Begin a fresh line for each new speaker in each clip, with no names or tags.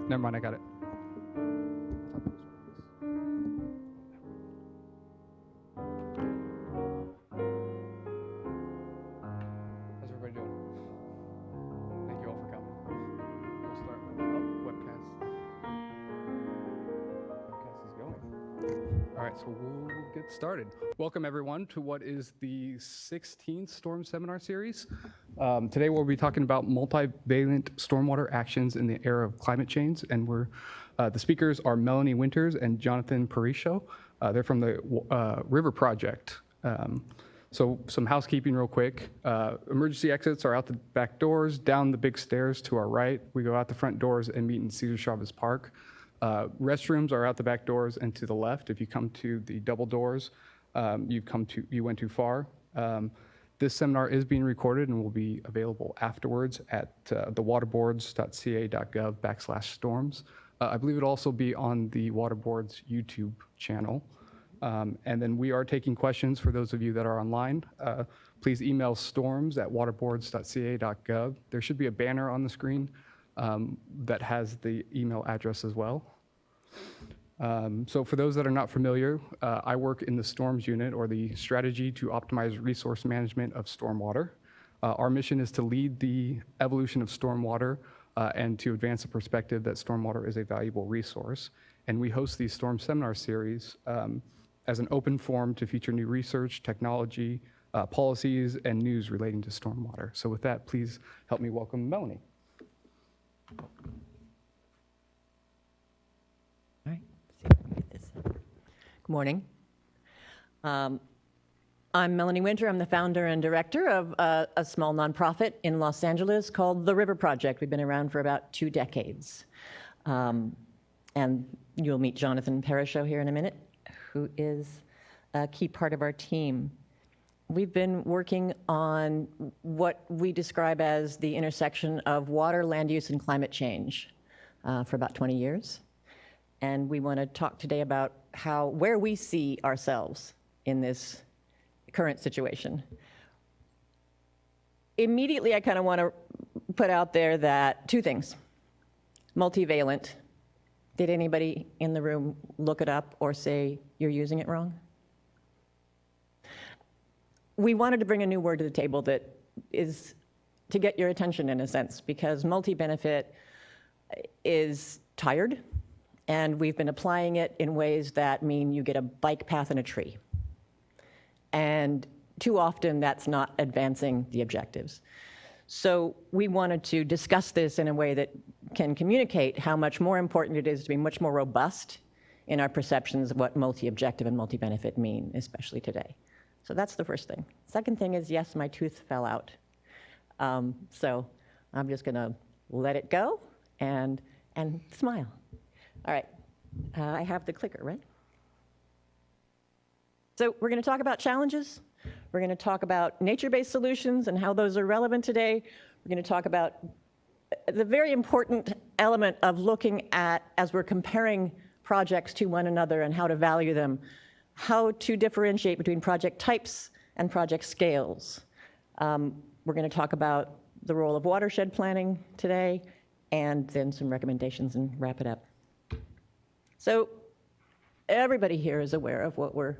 Never mind, I got it. How's everybody doing? Thank you all for coming. We'll start with webcast. Webcast is going. All right, so we'll get started. Welcome everyone to what is the 16th Storm Seminar Series. Today we'll be talking about multivalent stormwater actions in the era of climate change, and the speakers are Melanie Winters and Jonathan Parisho. They're from the River Project. So some housekeeping real quick. Emergency exits are out the back doors, down the big stairs to our right. We go out the front doors and meet in Cesar Chavez Park. Restrooms are out the back doors and to the left. If you come to the double doors, you went too far. This seminar is being recorded and will be available afterwards at thewaterboards.ca.gov/storms. I believe it'll also be on the Waterboards YouTube channel. And then we are taking questions for those of you that are online. Please email storms@waterboards.ca.gov. There should be a banner on the screen that has the email address as well. So for those that are not familiar, I work in the Storms Unit, or the Strategy to Optimize Resource Management of Stormwater. Our mission is to lead the evolution of stormwater and to advance the perspective that stormwater is a valuable resource. And we host these Storm Seminar Series as an open forum to feature new research, technology, policies, and news relating to stormwater. So with that, please help me welcome Melanie.
All right, let's see if I can get this. Good morning. I'm Melanie Winter. I'm the founder and director of a small nonprofit in Los Angeles called the River Project. We've been around for about 2 decades. And you'll meet Jonathan Parisho here in a minute, who is a key part of our team. We've been working on what we describe as the intersection of water, land use, and climate change for about 20 years. And we want to talk today about where we see ourselves in this current situation. Immediately, I kind of want to put out there that 2 things. Multivalent. Did anybody in the room look it up or say you're using it wrong? We wanted to bring a new word to the table that is to get your attention in a sense, because multi-benefit is tired, and we've been applying it in ways that mean you get a bike path and a tree. And too often that's not advancing the objectives. So we wanted to discuss this in a way that can communicate how much more important it is to be much more robust in our perceptions of what multi-objective and multi-benefit mean, especially today. So that's the first thing. Second thing is, yes, my tooth fell out. So I'm just gonna let it go and smile. All right, I have the clicker, right? So we're gonna talk about challenges. We're gonna talk about nature-based solutions and how those are relevant today. We're gonna talk about the very important element of looking at, as we're comparing projects to one another and how to value them, how to differentiate between project types and project scales. We're going to talk about the role of watershed planning today, and then some recommendations and wrap it up. So everybody here is aware of what we're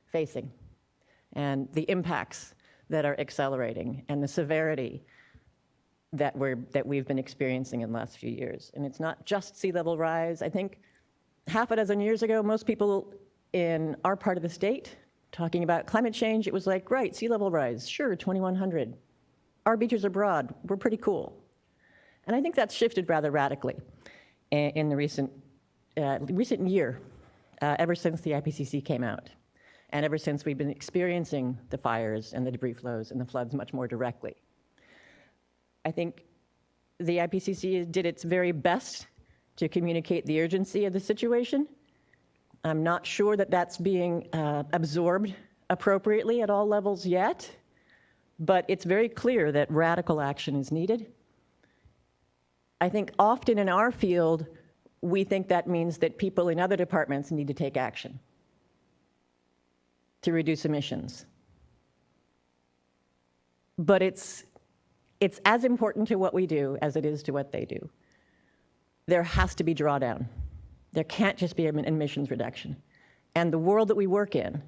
facing and the impacts that are accelerating and the severity that we've been experiencing in the last few years. And it's not just sea level rise. I think half a dozen years ago, most people in our part of the state talking about climate change, it was like, right, sea level rise, sure, 2100. Our beaches are broad, we're pretty cool. And I think that's shifted rather radically in the recent year, ever since the IPCC came out, and ever since we've been experiencing the fires and the debris flows and the floods much more directly. I think the IPCC did its very best to communicate the urgency of the situation. I'm not sure that that's being absorbed appropriately at all levels yet, but it's very clear that radical action is needed. I think often in our field, we think that means that people in other departments need to take action to reduce emissions. But it's as important to what we do as it is to what they do. there has to be drawdown. There can't just be emissions reduction. And the world that we work in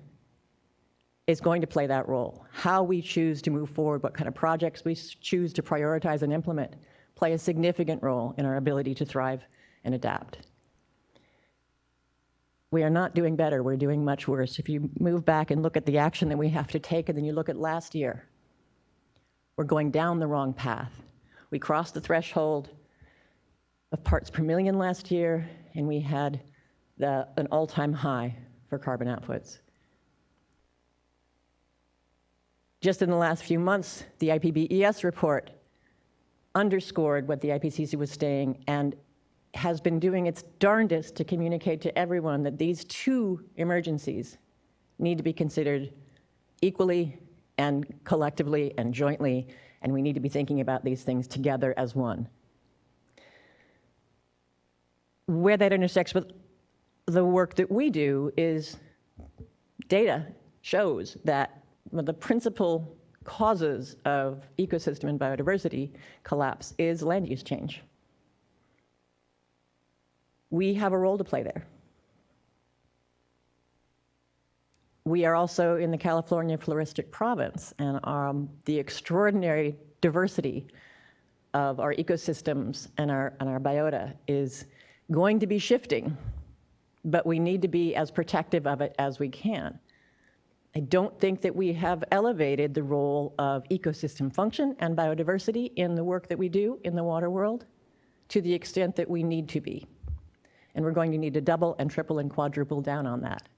is going to play that role. How we choose to move forward, what kind of projects we choose to prioritize and implement, play a significant role in our ability to thrive and adapt. We are not doing better, we're doing much worse. If you move back and look at the action that we have to take, and then you look at last year, we're going down the wrong path. We crossed the threshold of parts per million last year, and we had an all-time high for carbon outputs. Just in the last few months, the IPBES report underscored what the IPCC was saying and has been doing its darndest to communicate to everyone that these two emergencies need to be considered equally and collectively and jointly, and we need to be thinking about these things together as one. Where that intersects with the work that we do is data shows that one of the principal causes of ecosystem and biodiversity collapse is land use change. We have a role to play there. We are also in the California floristic province, and the extraordinary diversity of our ecosystems and our biota is going to be shifting, but we need to be as protective of it as we can. I don't think that we have elevated the role of ecosystem function and biodiversity in the work that we do in the water world to the extent that we need to be. And we're going to need to double and triple and quadruple down on that.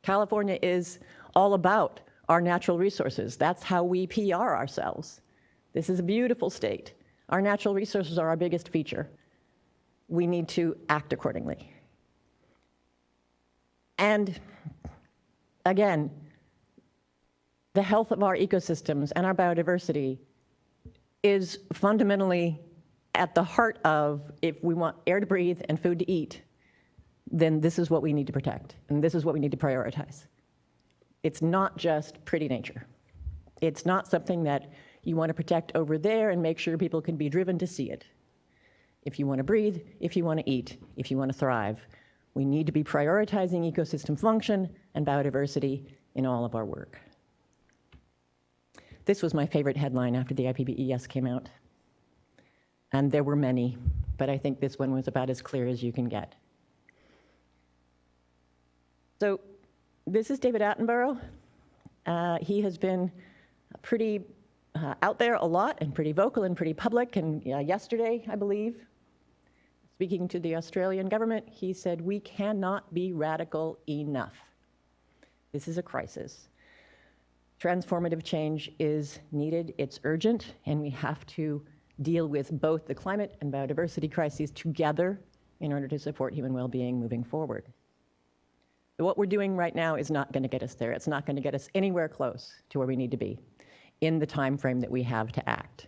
California is all about our natural resources. That's how we PR ourselves. This is a beautiful state. Our natural resources are our biggest feature. We need to act accordingly. And again, the health of our ecosystems and our biodiversity is fundamentally at the heart of, if we want air to breathe and food to eat, then this is what we need to protect, and this is what we need to prioritize. It's not just pretty nature. It's not something that you want to protect over there and make sure people can be driven to see it. If you want to breathe, if you want to eat, if you want to thrive, we need to be prioritizing ecosystem function and biodiversity in all of our work. This was my favorite headline after the IPBES came out. And there were many, but I think this one was about as clear as you can get. So this is David Attenborough. He has been pretty out there a lot and pretty vocal and pretty public. And yesterday, I believe, speaking to the Australian government, he said, "We cannot be radical enough. This is a crisis. Transformative change is needed, it's urgent, and we have to deal with both the climate and biodiversity crises together in order to support human well-being moving forward." So what we're doing right now is not going to get us there. It's not going to get us anywhere close to where we need to be in the time frame that we have to act.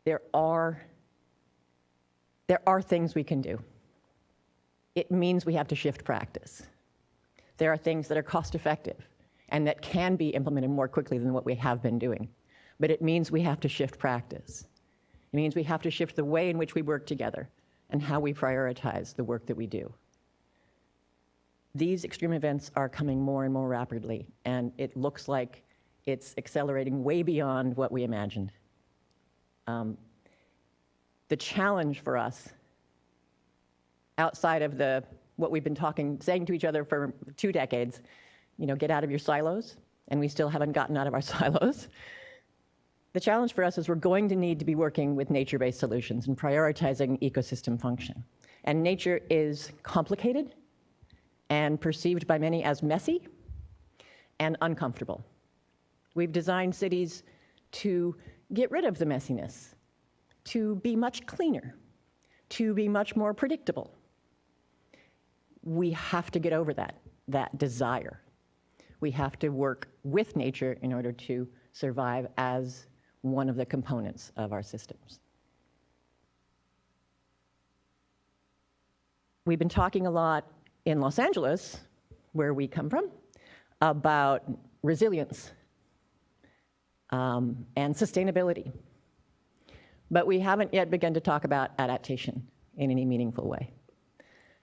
There are things we can do. It means we have to shift practice. There are things that are cost-effective and that can be implemented more quickly than what we have been doing. But it means we have to shift practice. It means we have to shift the way in which we work together and how we prioritize the work that we do. These extreme events are coming more and more rapidly, and it looks like it's accelerating way beyond what we imagined. The challenge for us, outside of what we've been saying to each other for 2 decades, get out of your silos, and we still haven't gotten out of our silos. The challenge for us is we're going to need to be working with nature-based solutions and prioritizing ecosystem function. And nature is complicated and perceived by many as messy and uncomfortable. We've designed cities to get rid of the messiness, to be much cleaner, to be much more predictable. We have to get over that desire. We have to work with nature in order to survive as one of the components of our systems. We've been talking a lot in Los Angeles, where we come from, about resilience and sustainability. But we haven't yet begun to talk about adaptation in any meaningful way.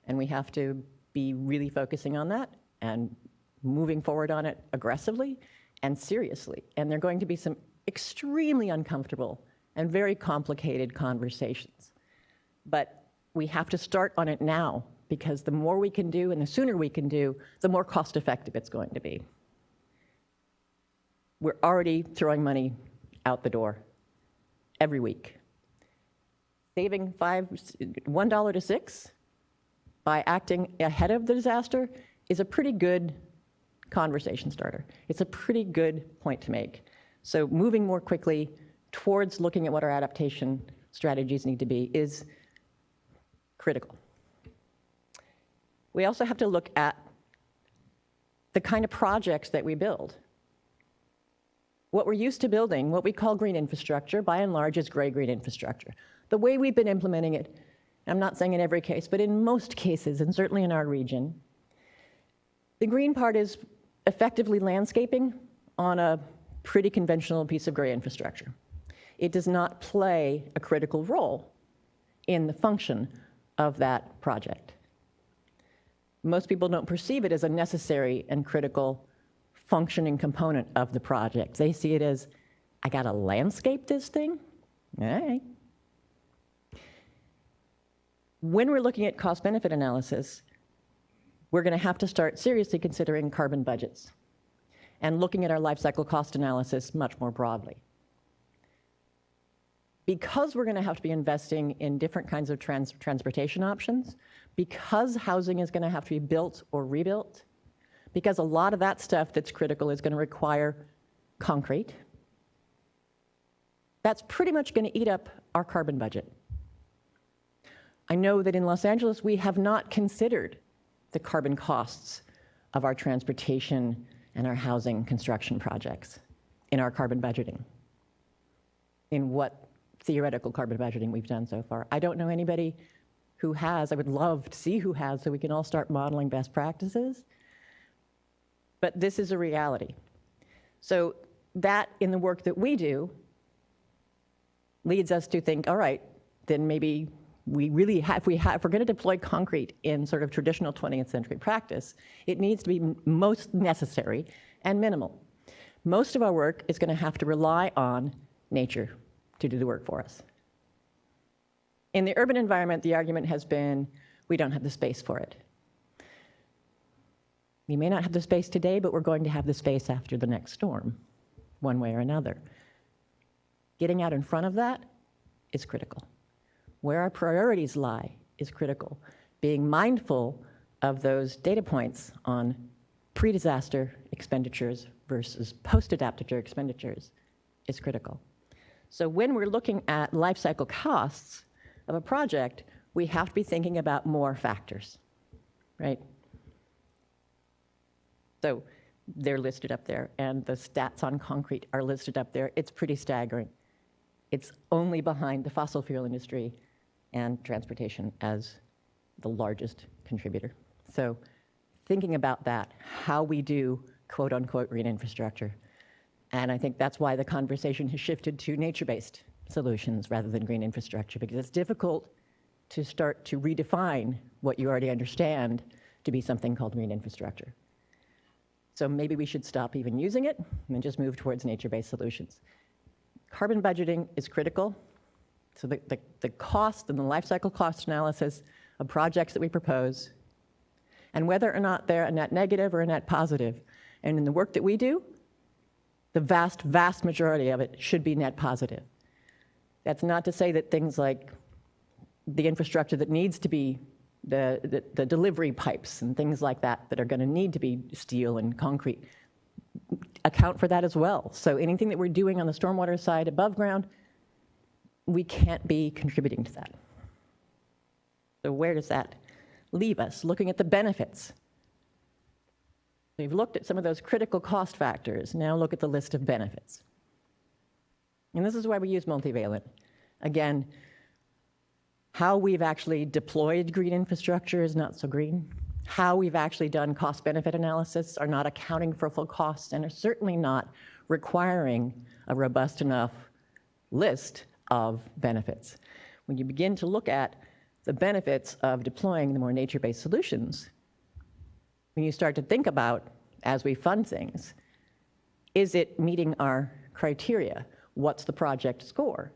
And we have to be really focusing on that and moving forward on it aggressively and seriously. And there are going to be some extremely uncomfortable and very complicated conversations. But we have to start on it now, because the more we can do and the sooner we can do, the more cost effective it's going to be. We're already throwing money out the door every week. Saving $1 to 6 by acting ahead of the disaster is a pretty good conversation starter. It's a pretty good point to make. So moving more quickly towards looking at what our adaptation strategies need to be is critical. We also have to look at the kind of projects that we build. What we're used to building, what we call green infrastructure, by and large is gray-green infrastructure. The way we've been implementing it, I'm not saying in every case, but in most cases, and certainly in our region, the green part is effectively landscaping on a pretty conventional piece of gray infrastructure. It does not play a critical role in the function of that project. Most people don't perceive it as a necessary and critical functioning component of the project. They see it as, I gotta landscape this thing? All right. When we're looking at cost-benefit analysis, we're gonna have to start seriously considering carbon budgets and looking at our life cycle cost analysis much more broadly. Because we're gonna have to be investing in different kinds of transportation options, because housing is gonna have to be built or rebuilt, because a lot of that stuff that's critical is gonna require concrete, that's pretty much gonna eat up our carbon budget. I know that in Los Angeles, we have not considered the carbon costs of our transportation and our housing construction projects in our carbon budgeting, in what theoretical carbon budgeting we've done so far. I don't know anybody who has. I would love to see who has so we can all start modeling best practices. But this is a reality. So that, in the work that we do, leads us to think, all right, then maybe we really have, if we're going to deploy concrete in sort of traditional 20th century practice, it needs to be most necessary and minimal. Most of our work is going to have to rely on nature to do the work for us. In the urban environment, the argument has been, we don't have the space for it. We may not have the space today, but we're going to have the space after the next storm, one way or another. Getting out in front of that is critical. Where our priorities lie is critical. Being mindful of those data points on pre-disaster expenditures versus post-adaptive expenditures is critical. So when we're looking at life cycle costs of a project, we have to be thinking about more factors, right? So they're listed up there, and the stats on concrete are listed up there. It's pretty staggering. It's only behind the fossil fuel industry and transportation as the largest contributor. So thinking about that, how we do quote-unquote green infrastructure. And I think that's why the conversation has shifted to nature-based solutions rather than green infrastructure, because it's difficult to start to redefine what you already understand to be something called green infrastructure. So maybe we should stop even using it and just move towards nature-based solutions. Carbon budgeting is critical. So the cost and the life cycle cost analysis of projects that we propose, and whether or not they're a net negative or a net positive. And in the work that we do, the vast, vast majority of it should be net positive. That's not to say that things like the infrastructure that needs to be the delivery pipes and things like that that are going to need to be steel and concrete account for that as well. So anything that we're doing on the stormwater side above ground, we can't be contributing to that. So where does that leave us? Looking at the benefits. We've looked at some of those critical cost factors. Now look at the list of benefits. And this is why we use multivalent. Again, how we've actually deployed green infrastructure is not so green. How we've actually done cost-benefit analysis are not accounting for full costs and are certainly not requiring a robust enough list of benefits. When you begin to look at the benefits of deploying the more nature-based solutions, when you start to think about, as we fund things, is it meeting our criteria? What's the project score?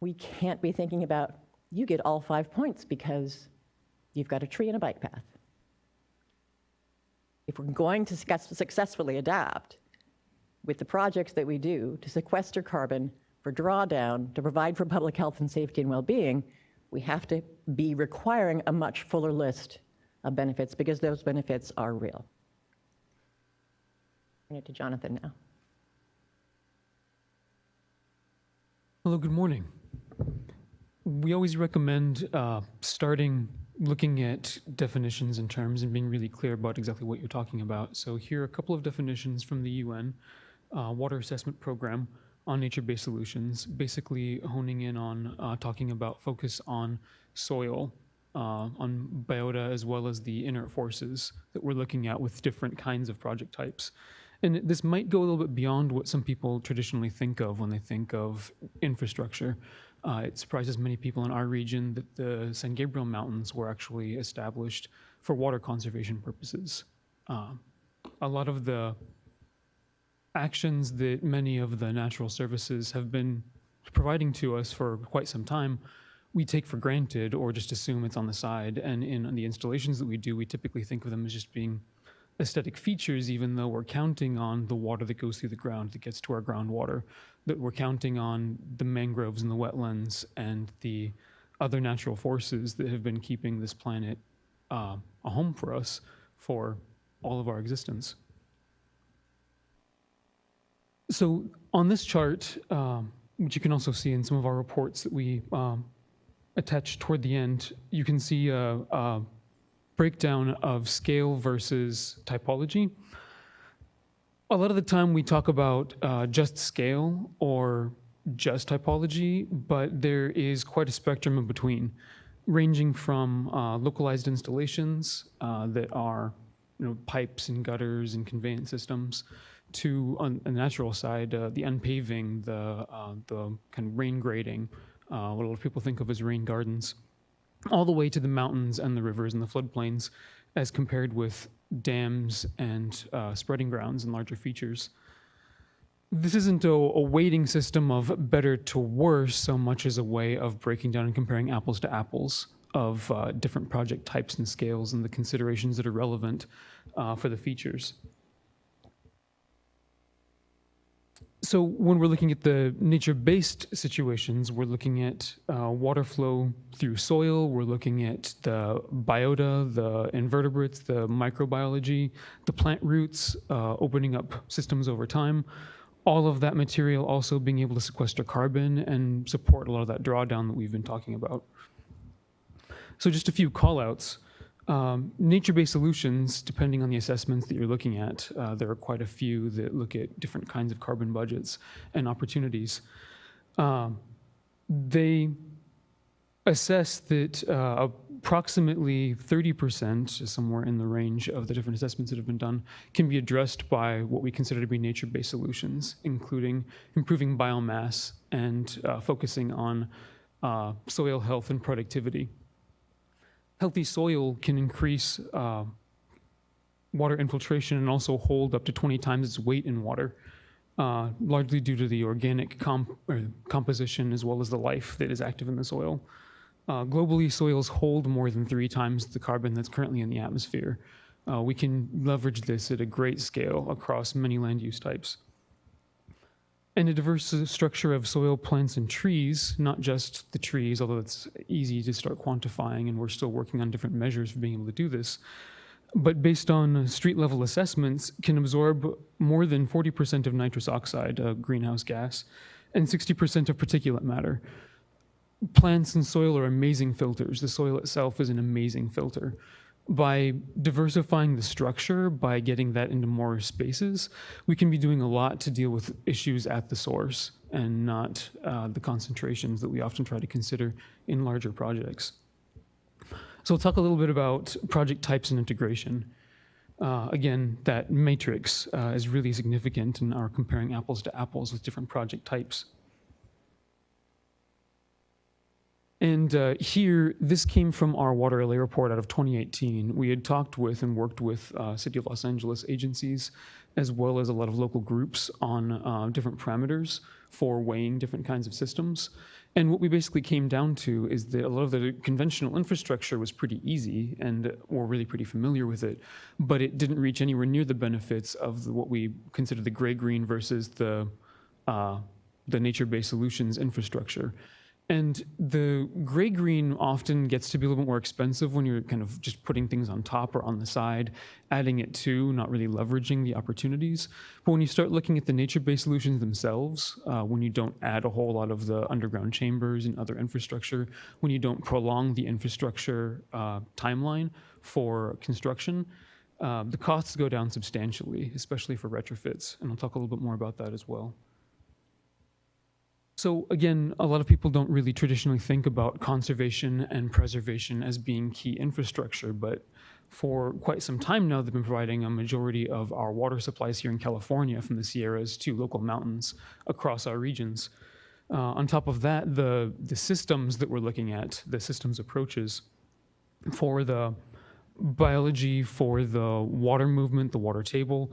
We can't be thinking about, you get all 5 points because you've got a tree and a bike path. If we're going to successfully adapt with the projects that we do to sequester carbon, for drawdown, to provide for public health and safety and well-being, we have to be requiring a much fuller list of benefits because those benefits are real. Turn it to Jonathan now.
Hello, good morning. We always recommend looking at definitions and terms and being really clear about exactly what you're talking about. So here are a couple of definitions from the UN Water Assessment Program on nature-based solutions, basically honing in on talking about focus on soil, on biota, as well as the inert forces that we're looking at with different kinds of project types. And this might go a little bit beyond what some people traditionally think of when they think of infrastructure. It surprises many people in our region that the San Gabriel Mountains were actually established for water conservation purposes. A lot of the actions that many of the natural services have been providing to us for quite some time, we take for granted or just assume it's on the side. And in the installations that we do, we typically think of them as just being aesthetic features, even though we're counting on the water that goes through the ground that gets to our groundwater, that we're counting on the mangroves and the wetlands and the other natural forces that have been keeping this planet a home for us for all of our existence. So on this chart, which you can also see in some of our reports that we attach toward the end, you can see a breakdown of scale versus typology. A lot of the time we talk about just scale or just typology, but there is quite a spectrum in between, ranging from localized installations that are pipes and gutters and conveyance systems, to on the natural side, the unpaving, the kind of rain grading, what a lot of people think of as rain gardens, all the way to the mountains and the rivers and the floodplains, as compared with dams and spreading grounds and larger features. This isn't a weighting system of better to worse so much as a way of breaking down and comparing apples to apples of different project types and scales and the considerations that are relevant for the features. So when we're looking at the nature-based situations, we're looking at water flow through soil, we're looking at the biota, the invertebrates, the microbiology, the plant roots, opening up systems over time. All of that material also being able to sequester carbon and support a lot of that drawdown that we've been talking about. So just a few call-outs. Nature-based solutions, depending on the assessments that you're looking at, there are quite a few that look at different kinds of carbon budgets and opportunities. They assess that approximately 30%, somewhere in the range of the different assessments that have been done, can be addressed by what we consider to be nature-based solutions, including improving biomass and focusing on soil health and productivity. Healthy soil can increase water infiltration and also hold up to 20 times its weight in water, largely due to the organic composition as well as the life that is active in the soil. Globally, soils hold more than 3 times the carbon that's currently in the atmosphere. We can leverage this at a great scale across many land use types. And a diverse structure of soil, plants, and trees, not just the trees, although it's easy to start quantifying, and we're still working on different measures for being able to do this, but based on street-level assessments, can absorb more than 40% of nitrous oxide, a greenhouse gas, and 60% of particulate matter. Plants and soil are amazing filters. The soil itself is an amazing filter. By diversifying the structure, by getting that into more spaces, we can be doing a lot to deal with issues at the source and not the concentrations that we often try to consider in larger projects. So we'll talk a little bit about project types and integration. Again, that matrix is really significant in our comparing apples to apples with different project types. And here, this came from our water LA report out of 2018. We had talked with and worked with City of Los Angeles agencies, as well as a lot of local groups on different parameters for weighing different kinds of systems. And what we basically came down to is that a lot of the conventional infrastructure was pretty easy, and we're really pretty familiar with it, but it didn't reach anywhere near the benefits of what we consider the gray-green versus the nature-based solutions infrastructure. And the gray-green often gets to be a little bit more expensive when you're kind of just putting things on top or on the side, adding it to, not really leveraging the opportunities. But when you start looking at the nature-based solutions themselves, when you don't add a whole lot of the underground chambers and other infrastructure, when you don't prolong the infrastructure timeline for construction, the costs go down substantially, especially for retrofits. And I'll talk a little bit more about that as well. So again, a lot of people don't really traditionally think about conservation and preservation as being key infrastructure, but for quite some time now, they've been providing a majority of our water supplies here in California, from the Sierras to local mountains across our regions. On top of that, the systems that we're looking at, the systems approaches for the biology, for the water movement, the water table,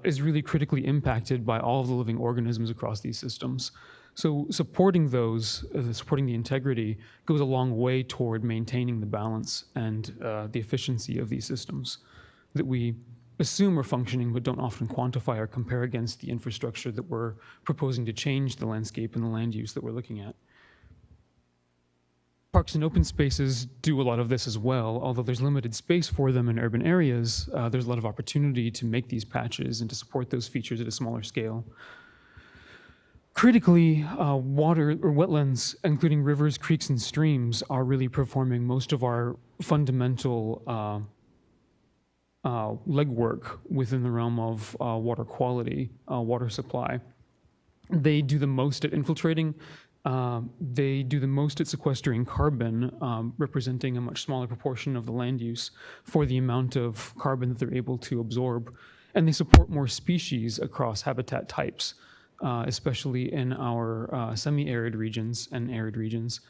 is really critically impacted by all of the living organisms across these systems. So supporting those, supporting the integrity, goes a long way toward maintaining the balance and the efficiency of these systems that we assume are functioning but don't often quantify or compare against the infrastructure that we're proposing to change the landscape and the land use that we're looking at. Parks and open spaces do a lot of this as well. Although there's limited space for them in urban areas, there's a lot of opportunity to make these patches and to support those features at a smaller scale. Critically, water or wetlands, including rivers, creeks, and streams, are really performing most of our fundamental legwork within the realm of water quality, water supply. They do the most at infiltrating. They do the most at sequestering carbon, representing a much smaller proportion of the land use for the amount of carbon that they're able to absorb. And they support more species across habitat types, especially in our semi-arid regions and arid regions.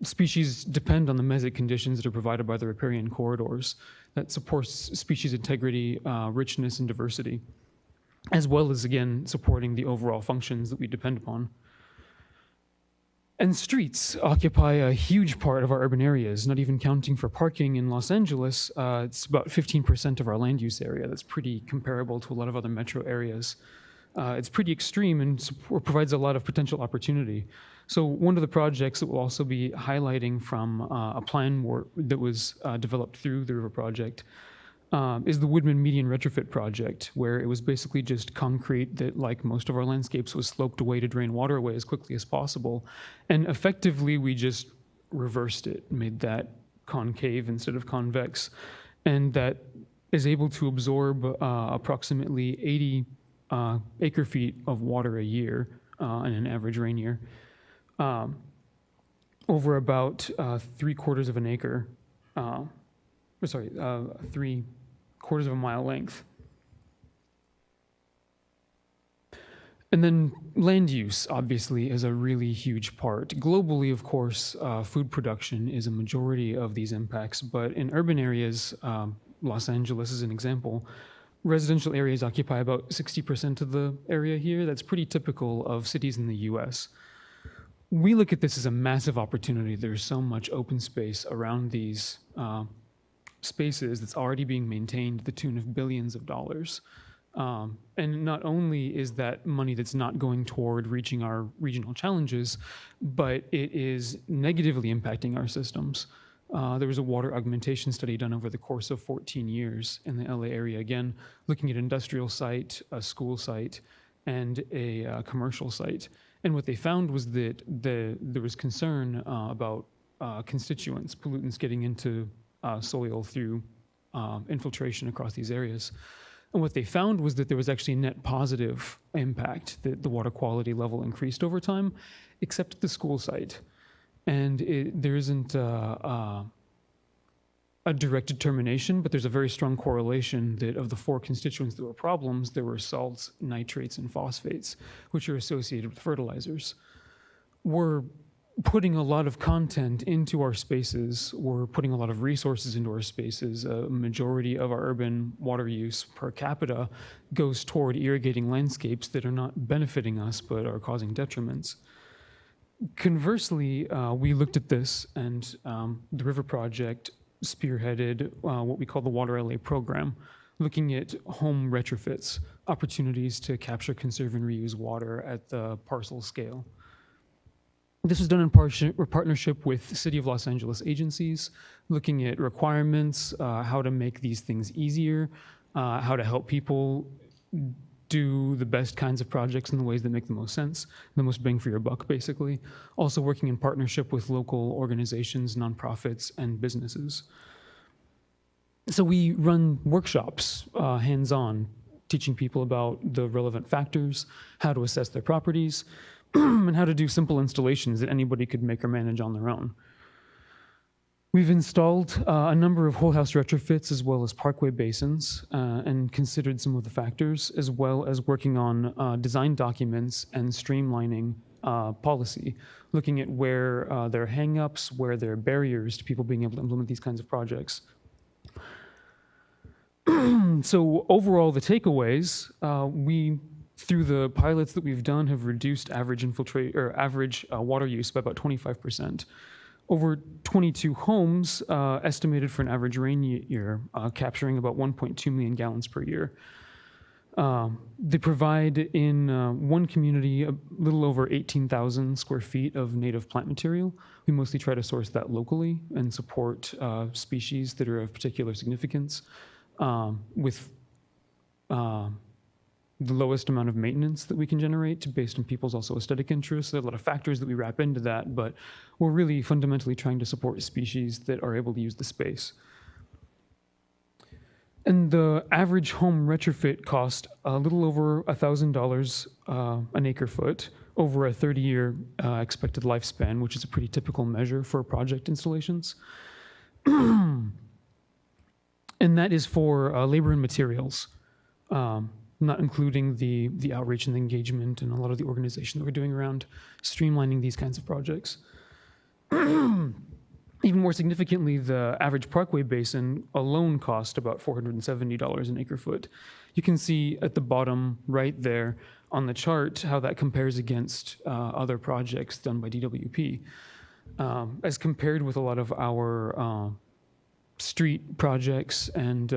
Species depend on the mesic conditions that are provided by the riparian corridors that supports species integrity, richness, and diversity, as well as, again, supporting the overall functions that we depend upon. And streets occupy a huge part of our urban areas, not even counting for parking in Los Angeles. It's about 15% of our land use area. That's pretty comparable to a lot of other metro areas. It's pretty extreme and provides a lot of potential opportunity. So one of the projects that we'll also be highlighting from a plan that was developed through the River Project is the Woodman Median Retrofit Project, where it was basically just concrete that, like most of our landscapes, was sloped away to drain water away as quickly as possible. And effectively, we just reversed it, made that concave instead of convex. And that is able to absorb approximately 80 acre feet of water a year in an average rain year, over about 3/4 of an acre, 3/4 of a mile length. And then land use, obviously, is a really huge part. Globally, of course, food production is a majority of these impacts, but in urban areas, Los Angeles is an example, residential areas occupy about 60% of the area here. That's pretty typical of cities in the US. We look at this as a massive opportunity. There's so much open space around these spaces that's already being maintained to the tune of billions of dollars. And not only is that money that's not going toward reaching our regional challenges, but it is negatively impacting our systems. There was a water augmentation study done over the course of 14 years in the LA area, again, looking at an industrial site, a school site, and a commercial site. And what they found was that there was concern about constituents, pollutants getting into soil through infiltration across these areas. And what they found was that there was actually a net positive impact, that the water quality level increased over time, except at the school site. And there isn't a direct determination, but there's a very strong correlation that of the 4 constituents that were problems, there were salts, nitrates, and phosphates, which are associated with fertilizers. We're putting a lot of content into our spaces. We're putting a lot of resources into our spaces. A majority of our urban water use per capita goes toward irrigating landscapes that are not benefiting us but are causing detriments. Conversely, we looked at this, and the River Project spearheaded what we call the Water LA program, looking at home retrofits, opportunities to capture, conserve, and reuse water at the parcel scale. This was done in partnership with the City of Los Angeles agencies, looking at requirements, how to make these things easier, how to help people do the best kinds of projects in the ways that make the most sense, the most bang for your buck, basically. Also working in partnership with local organizations, nonprofits, and businesses. So we run workshops, hands-on, teaching people about the relevant factors, how to assess their properties, and how to do simple installations that anybody could make or manage on their own. We've installed a number of whole house retrofits as well as parkway basins and considered some of the factors, as well as working on design documents and streamlining policy, looking at where there are hang-ups, where there are barriers to people being able to implement these kinds of projects. So overall, the takeaways, we, through the pilots that we've done, have reduced average water use by about 25%. Over 22 homes estimated for an average rain year, capturing about 1.2 million gallons per year. They provide in one community a little over 18,000 square feet of native plant material. We mostly try to source that locally and support species that are of particular significance with the lowest amount of maintenance that we can generate based on people's also aesthetic interests. There are a lot of factors that we wrap into that, but we're really fundamentally trying to support species that are able to use the space. And the average home retrofit cost a little over $1,000 an acre foot over a 30-year expected lifespan, which is a pretty typical measure for project installations. And that is for labor and materials, not including the outreach and the engagement and a lot of the organization that we're doing around streamlining these kinds of projects. Even more significantly, the average parkway basin alone cost about $470 an acre foot. You can see at the bottom right there on the chart how that compares against other projects done by DWP. As compared with a lot of our street projects and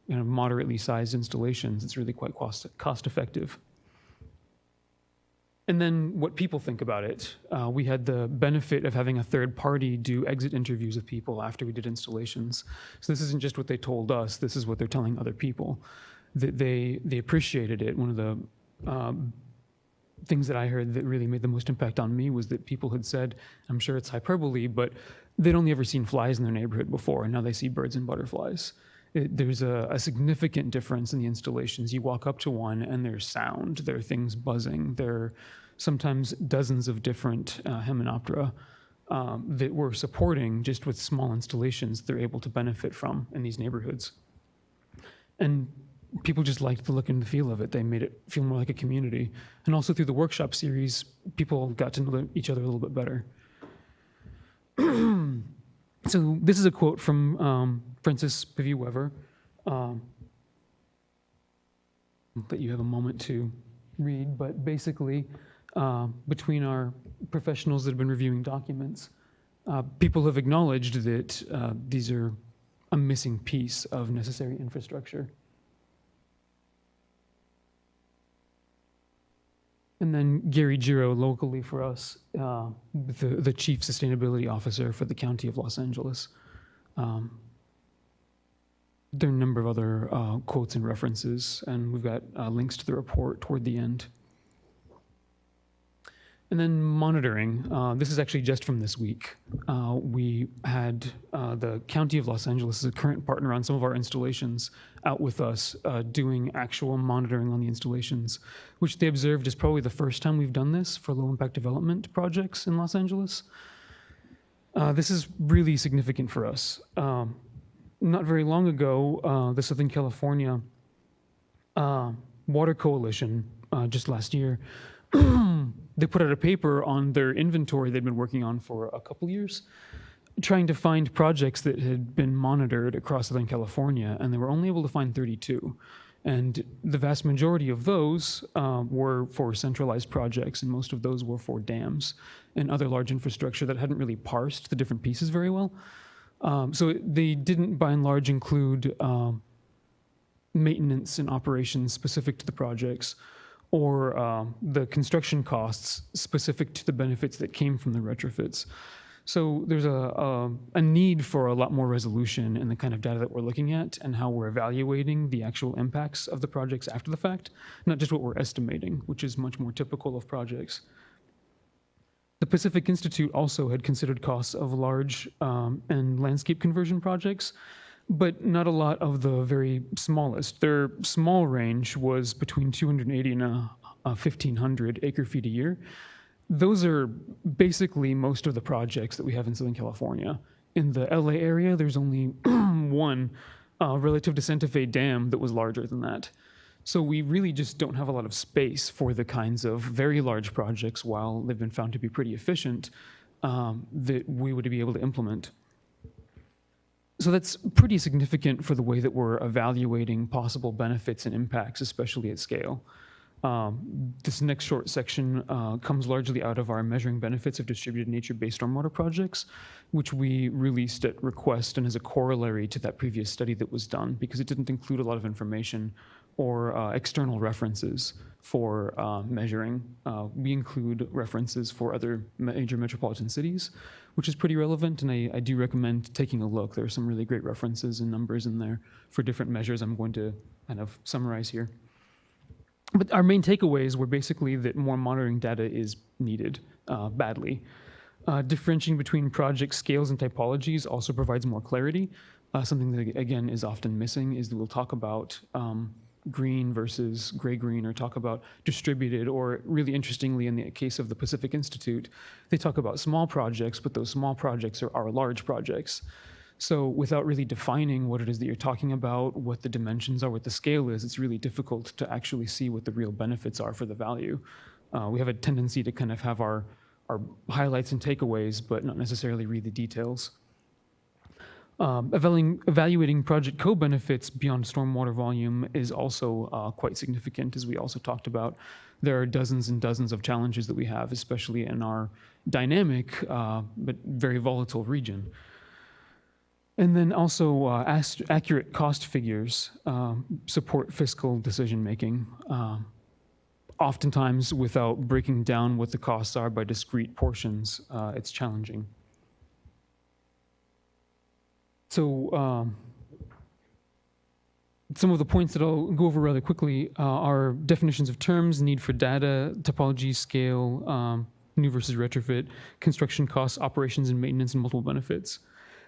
moderately sized installations, it's really quite cost effective. And then what people think about it. We had the benefit of having a third party do exit interviews with people after we did installations. So this isn't just what they told us, this is what they're telling other people. That they appreciated it. One of the things that I heard that really made the most impact on me was that people had said, I'm sure it's hyperbole, but they'd only ever seen flies in their neighborhood before, and now they see birds and butterflies. There's a significant difference in the installations. You walk up to one and there's sound, there are things buzzing, there are sometimes dozens of different hymenoptera that we're supporting just with small installations they're able to benefit from in these neighborhoods. And people just liked the look and the feel of it. They made it feel more like a community. And also through the workshop series, people got to know each other a little bit better. So this is a quote from Francis Pivy Weber that you have a moment to read, but basically between our professionals that have been reviewing documents, people have acknowledged that these are a missing piece of necessary infrastructure. And then Gary Giro, locally for us, the Chief Sustainability Officer for the County of Los Angeles. There are a number of other quotes and references, and we've got links to the report toward the end. And then monitoring. This is actually just from this week. We had the County of Los Angeles as a current partner on some of our installations out with us doing actual monitoring on the installations, which they observed is probably the first time we've done this for low impact development projects in Los Angeles. This is really significant for us. Not very long ago, the Southern California Water Coalition, just last year, they put out a paper on their inventory they'd been working on for a couple years, trying to find projects that had been monitored across Southern California, and they were only able to find 32. And the vast majority of those were for centralized projects, and most of those were for dams and other large infrastructure that hadn't really parsed the different pieces very well. So they didn't, by and large, include maintenance and operations specific to the projects, or the construction costs specific to the benefits that came from the retrofits. So there's a need for a lot more resolution in the kind of data that we're looking at and how we're evaluating the actual impacts of the projects after the fact, not just what we're estimating, which is much more typical of projects. The Pacific Institute also had considered costs of large and landscape conversion projects, but not a lot of the very smallest. Their small range was between 280 and 1,500 acre-feet a year. Those are basically most of the projects that we have in Southern California. In the LA area, there's only one relative to Santa Fe Dam that was larger than that. So we really just don't have a lot of space for the kinds of very large projects, while they've been found to be pretty efficient, that we would be able to implement. So that's pretty significant for the way that we're evaluating possible benefits and impacts, especially at scale. This next short section comes largely out of our measuring benefits of distributed nature-based stormwater projects, which we released at request and as a corollary to that previous study that was done, because it didn't include a lot of information or external references for measuring. We include references for other major metropolitan cities, which is pretty relevant, and I do recommend taking a look. There are some really great references and numbers in there for different measures I'm going to kind of summarize here. But our main takeaways were basically that more monitoring data is needed badly. Differentiating between project scales and typologies also provides more clarity. Something that, again, is often missing is that we'll talk about green versus gray-green, or talk about distributed, or really interestingly, in the case of the Pacific Institute, they talk about small projects, but those small projects are large projects. So without really defining what it is that you're talking about, what the dimensions are, what the scale is, it's really difficult to actually see what the real benefits are for the value. We have a tendency to kind of have our highlights and takeaways, but not necessarily read the details. Evaluating project co-benefits beyond stormwater volume is also quite significant, as we also talked about. There are dozens and dozens of challenges that we have, especially in our dynamic but very volatile region. And then also accurate cost figures support fiscal decision-making, oftentimes without breaking down what the costs are by discrete portions. It's challenging. So some of the points that I'll go over rather quickly are definitions of terms, need for data, topology scale, new versus retrofit, construction costs, operations and maintenance, and multiple benefits.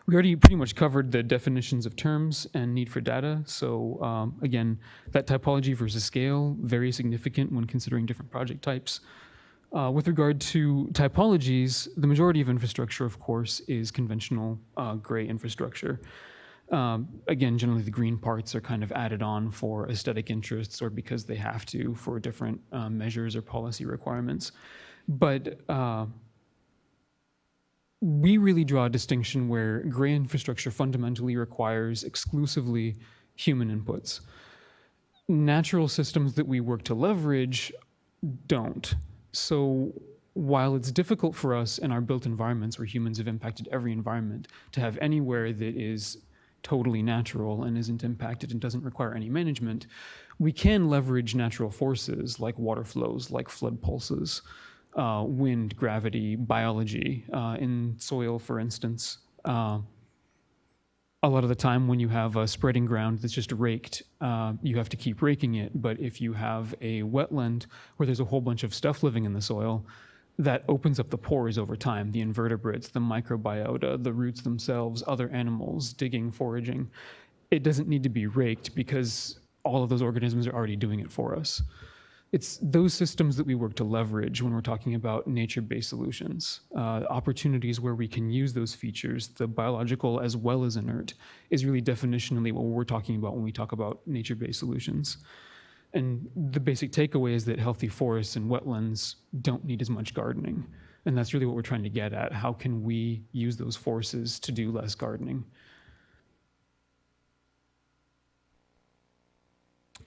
We already pretty much covered the definitions of terms and need for data. So again, that typology versus scale, very significant when considering different project types. With regard to typologies, the majority of infrastructure, of course, is conventional gray infrastructure. Again, generally the green parts are kind of added on for aesthetic interests or because they have to for different measures or policy requirements. But we really draw a distinction where gray infrastructure fundamentally requires exclusively human inputs. Natural systems that we work to leverage don't. So while it's difficult for us in our built environments where humans have impacted every environment to have anywhere that is totally natural and isn't impacted and doesn't require any management, we can leverage natural forces like water flows, like flood pulses, wind, gravity, biology, in soil, for instance. A lot of the time when you have a spreading ground that's just raked, you have to keep raking it. But if you have a wetland where there's a whole bunch of stuff living in the soil, that opens up the pores over time, the invertebrates, the microbiota, the roots themselves, other animals, digging, foraging. It doesn't need to be raked because all of those organisms are already doing it for us. It's those systems that we work to leverage when we're talking about nature-based solutions. Opportunities where we can use those features, the biological as well as inert, is really definitionally what we're talking about when we talk about nature-based solutions. And the basic takeaway is that healthy forests and wetlands don't need as much gardening. And that's really what we're trying to get at. How can we use those forces to do less gardening?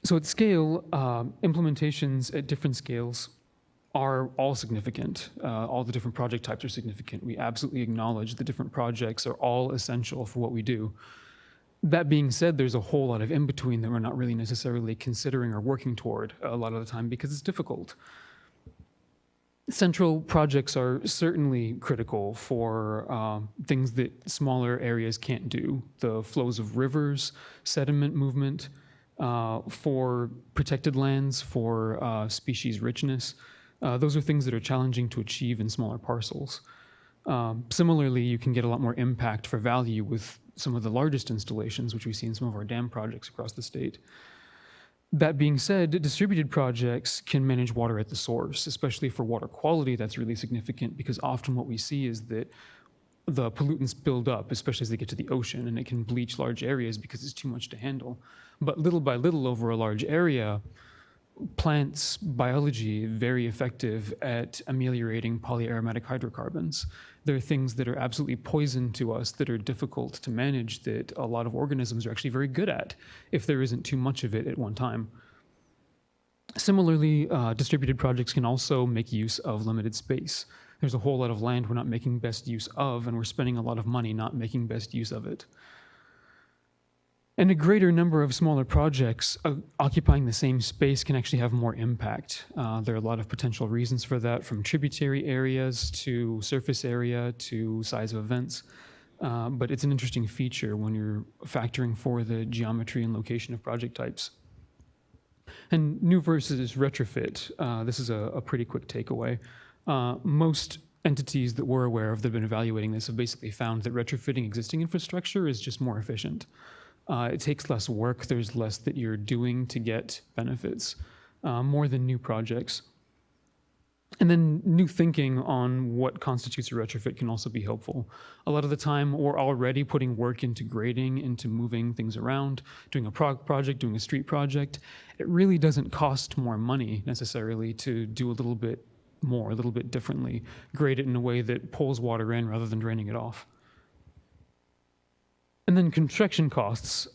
So at scale, implementations at different scales are all significant. All the different project types are significant. We absolutely acknowledge the different projects are all essential for what we do. That being said, there's a whole lot of in between that we're not really necessarily considering or working toward a lot of the time because it's difficult. Central projects are certainly critical for things that smaller areas can't do. The flows of rivers, sediment movement, for protected lands, for species richness. Those are things that are challenging to achieve in smaller parcels. Similarly, you can get a lot more impact for value with some of the largest installations, which we see in some of our dam projects across the state. That being said, distributed projects can manage water at the source, especially for water quality. That's really significant because often what we see is that the pollutants build up, especially as they get to the ocean, and it can bleach large areas because it's too much to handle. But little by little over a large area, plants' biology very effective at ameliorating polyaromatic hydrocarbons. There are things that are absolutely poison to us that are difficult to manage that a lot of organisms are actually very good at if there isn't too much of it at one time. Similarly, distributed projects can also make use of limited space. There's a whole lot of land we're not making best use of, and we're spending a lot of money not making best use of it. And a greater number of smaller projects occupying the same space can actually have more impact. There are a lot of potential reasons for that, from tributary areas to surface area to size of events. But it's an interesting feature when you're factoring for the geometry and location of project types. And new versus retrofit, this is a pretty quick takeaway. Most entities that we're aware of that have been evaluating this have basically found that retrofitting existing infrastructure is just more efficient. It takes less work, there's less that you're doing to get benefits, more than new projects. And then new thinking on what constitutes a retrofit can also be helpful. A lot of the time, we're already putting work into grading, into moving things around, doing a project, doing a street project. It really doesn't cost more money necessarily to do a little bit more, a little bit differently, grade it in a way that pulls water in rather than draining it off. And then construction costs,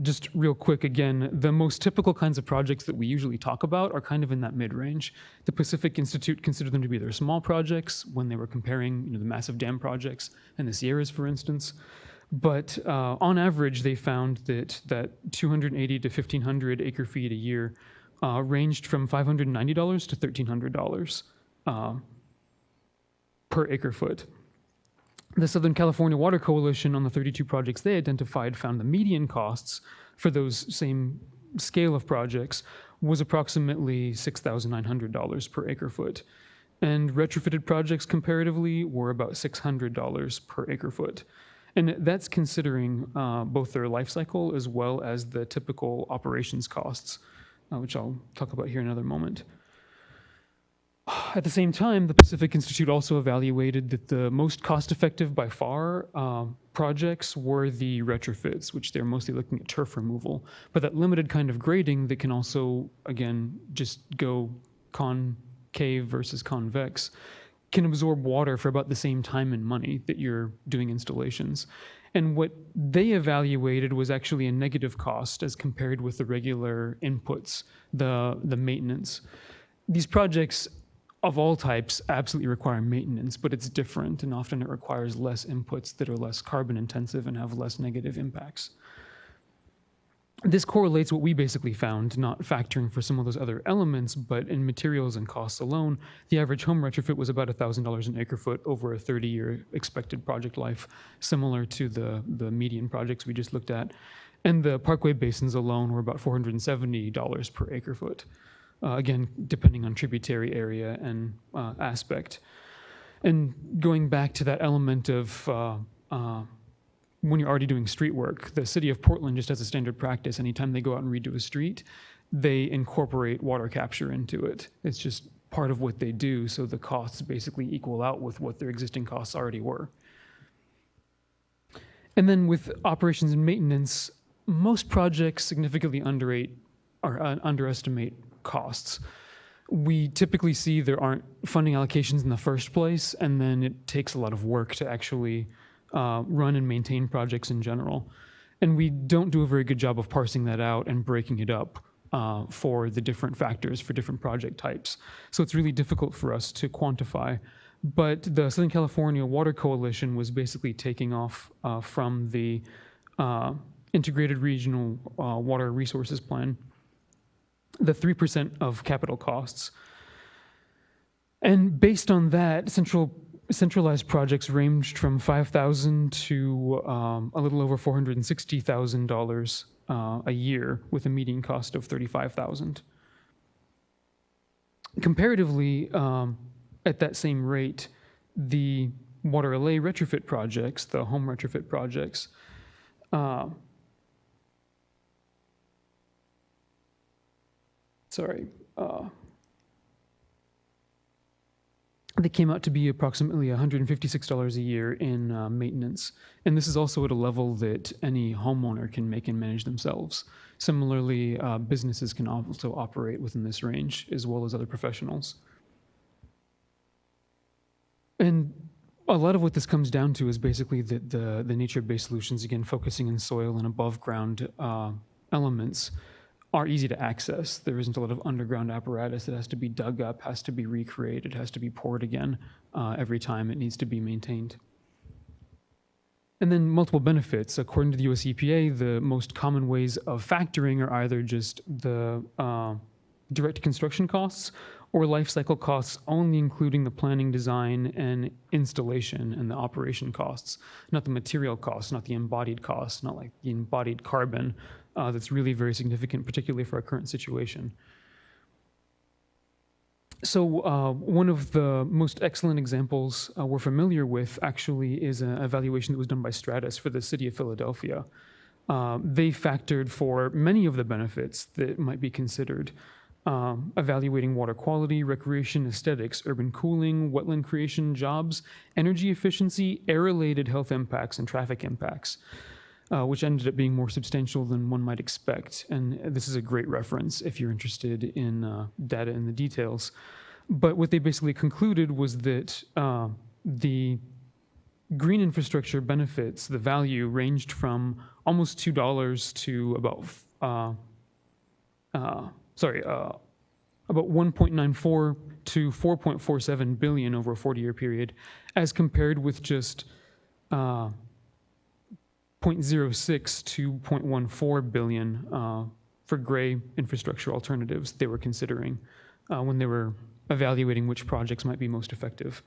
just real quick again, the most typical kinds of projects that we usually talk about are kind of in that mid-range. The Pacific Institute considered them to be their small projects when they were comparing the massive dam projects and the Sierras, for instance. But on average, they found that 280 to 1,500 acre feet a year ranged from $590 to $1,300 per acre foot. The Southern California Water Coalition, on the 32 projects they identified, found the median costs for those same scale of projects was approximately $6,900 per acre foot. And retrofitted projects comparatively were about $600 per acre foot. And that's considering both their life cycle as well as the typical operations costs, which I'll talk about here in another moment. At the same time, the Pacific Institute also evaluated that the most cost-effective by far projects were the retrofits, which they're mostly looking at turf removal. But that limited kind of grading that can also, again, just go concave versus convex, can absorb water for about the same time and money that you're doing installations. And what they evaluated was actually a negative cost as compared with the regular inputs, the maintenance. These projects of all types absolutely require maintenance, but it's different, and often it requires less inputs that are less carbon intensive and have less negative impacts. This correlates what we basically found, not factoring for some of those other elements, but in materials and costs alone, the average home retrofit was about $1,000 an acre foot over a 30-year expected project life, similar to the median projects we just looked at. And the parkway basins alone were about $470 per acre foot. Again, depending on tributary area and aspect. And going back to that element of when you're already doing street work, the city of Portland just has a standard practice. Anytime they go out and redo a street, they incorporate water capture into it. It's just part of what they do, so the costs basically equal out with what their existing costs already were. And then with operations and maintenance, most projects significantly underrate underestimate costs. We typically see there aren't funding allocations in the first place, and then it takes a lot of work to actually run and maintain projects in general. And we don't do a very good job of parsing that out and breaking it up for the different factors for different project types. So it's really difficult for us to quantify. But the Southern California Water Coalition was basically taking off from the Integrated Regional Water Resources Plan, the 3% of capital costs. And based on that, centralized projects ranged from $5,000 to a little over $460,000 a year, with a median cost of $35,000. Comparatively, at that same rate, the water LA retrofit projects, the home retrofit projects, they came out to be approximately $156 a year in maintenance. And this is also at a level that any homeowner can make and manage themselves. Similarly, businesses can also operate within this range, as well as other professionals. And a lot of what this comes down to is basically that the nature-based solutions, again, focusing in soil and above ground elements, are easy to access. There isn't a lot of underground apparatus that has to be dug up, has to be recreated, has to be poured again every time it needs to be maintained. And then multiple benefits. According to the US EPA, the most common ways of factoring are either just the direct construction costs or life cycle costs, only including the planning, design, and installation and the operation costs, not the material costs, not the embodied costs, not like the embodied carbon. That's really very significant, particularly for our current situation. So one of the most excellent examples we're familiar with actually is an evaluation that was done by Stratus for the city of Philadelphia. They factored for many of the benefits that might be considered, evaluating water quality, recreation, aesthetics, urban cooling, wetland creation, jobs, energy efficiency, air-related health impacts, and traffic impacts. Which ended up being more substantial than one might expect. And this is a great reference if you're interested in data and the details. But what they basically concluded was that the green infrastructure benefits, the value ranged from almost $2 to about 1.94 to 4.47 billion over a 40-year period, as compared with just 0.06 to 0.14 billion for gray infrastructure alternatives they were considering when they were evaluating which projects might be most effective.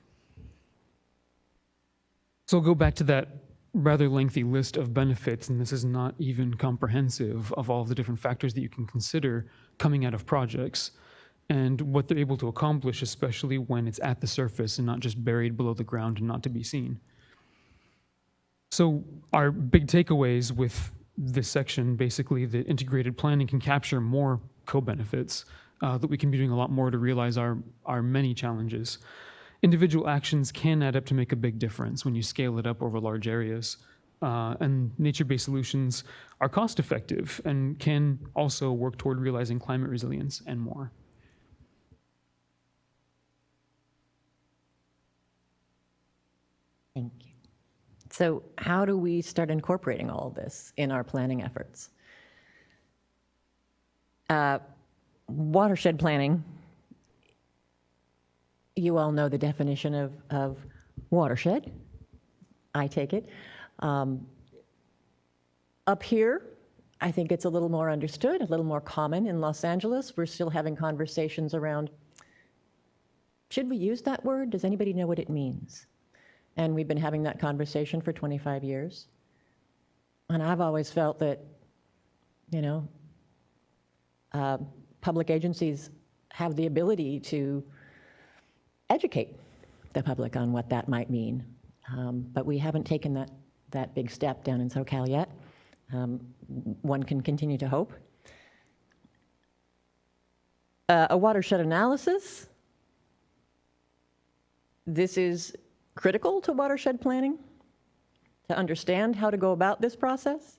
So I'll go back to that rather lengthy list of benefits, and this is not even comprehensive of all of the different factors that you can consider coming out of projects and what they're able to accomplish, especially when it's at the surface and not just buried below the ground and not to be seen. So our big takeaways with this section, basically, that integrated planning can capture more co-benefits, that we can be doing a lot more to realize our many challenges. Individual actions can add up to make a big difference when you scale it up over large areas. And nature-based solutions are cost-effective and can also work toward realizing climate resilience and more.
Thank you. So how do we start incorporating all of this in our planning efforts? Watershed planning, you all know the definition of watershed, I take it. Up here, I think it's a little more understood, a little more common. In Los Angeles, we're still having conversations around, should we use that word? Does anybody know what it means? And we've been having that conversation for 25 years. And I've always felt that, public agencies have the ability to educate the public on what that might mean. But we haven't taken that big step down in SoCal yet. One can continue to hope. A watershed analysis. This is critical to watershed planning, to understand how to go about this process.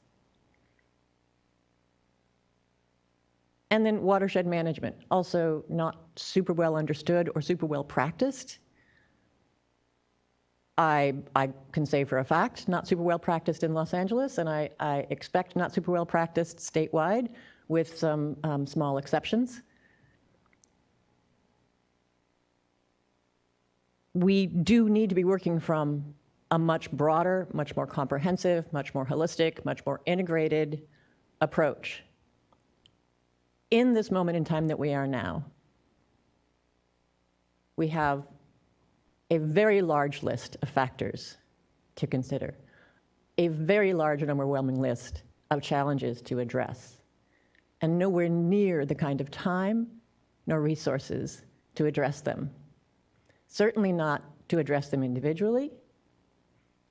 And then watershed management, also not super well understood or super well practiced. I can say for a fact, not super well practiced in Los Angeles, and I expect not super well practiced statewide, with some small exceptions. We do need to be working from a much broader, much more comprehensive, much more holistic, much more integrated approach in this moment in time that we are now. We have a very large list of factors to consider, a very large and overwhelming list of challenges to address, and nowhere near the kind of time nor resources to address them. Certainly not to address them individually,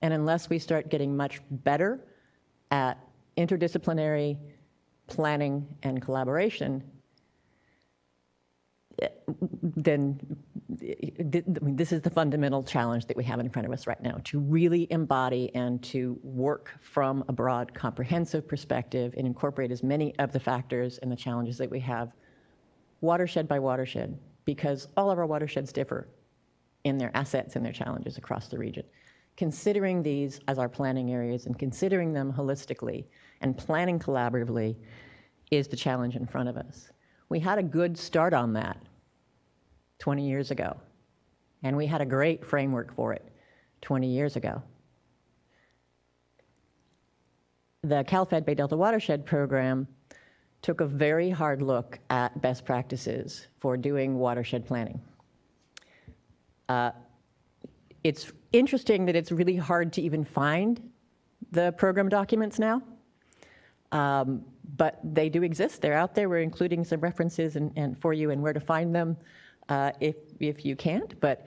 and unless we start getting much better at interdisciplinary planning and collaboration, then this is the fundamental challenge that we have in front of us right now, to really embody and to work from a broad, comprehensive perspective and incorporate as many of the factors and the challenges that we have, watershed by watershed, because all of our watersheds differ in their assets and their challenges across the region. Considering these as our planning areas and considering them holistically and planning collaboratively is the challenge in front of us. We had a good start on that 20 years ago, and we had a great framework for it 20 years ago. The Cal-Fed Bay Delta Watershed Program took a very hard look at best practices for doing watershed planning. It's interesting that it's really hard to even find the program documents now, but they do exist. They're out there. We're including some references and for you and where to find them if you can't. But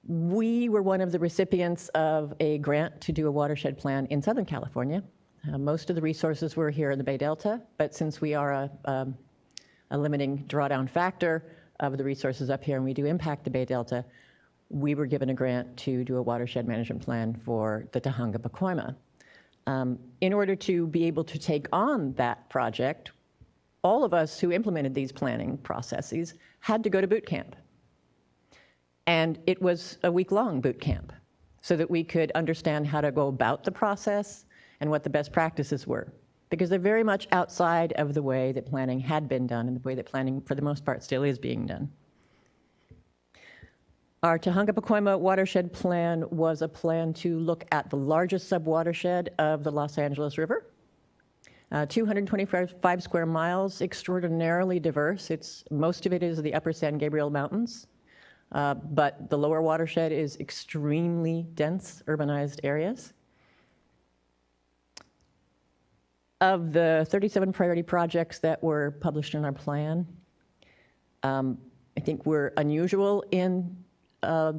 we were one of the recipients of a grant to do a watershed plan in Southern California. Most of the resources were here in the Bay Delta, but since we are a limiting drawdown factor of the resources up here and we do impact the Bay Delta, we were given a grant to do a watershed management plan for the Tahunga-Pacoima. In order to be able to take on that project, all of us who implemented these planning processes had to go to boot camp. And it was a week-long boot camp so that we could understand how to go about the process and what the best practices were, because they're very much outside of the way that planning had been done and the way that planning, for the most part, still is being done. Our Tahunga-Pacoima watershed plan was a plan to look at the largest subwatershed of the Los Angeles River. 225 square miles, extraordinarily diverse. Most of it is the upper San Gabriel Mountains, but the lower watershed is extremely dense, urbanized areas. Of the 37 priority projects that were published in our plan, I think we're unusual in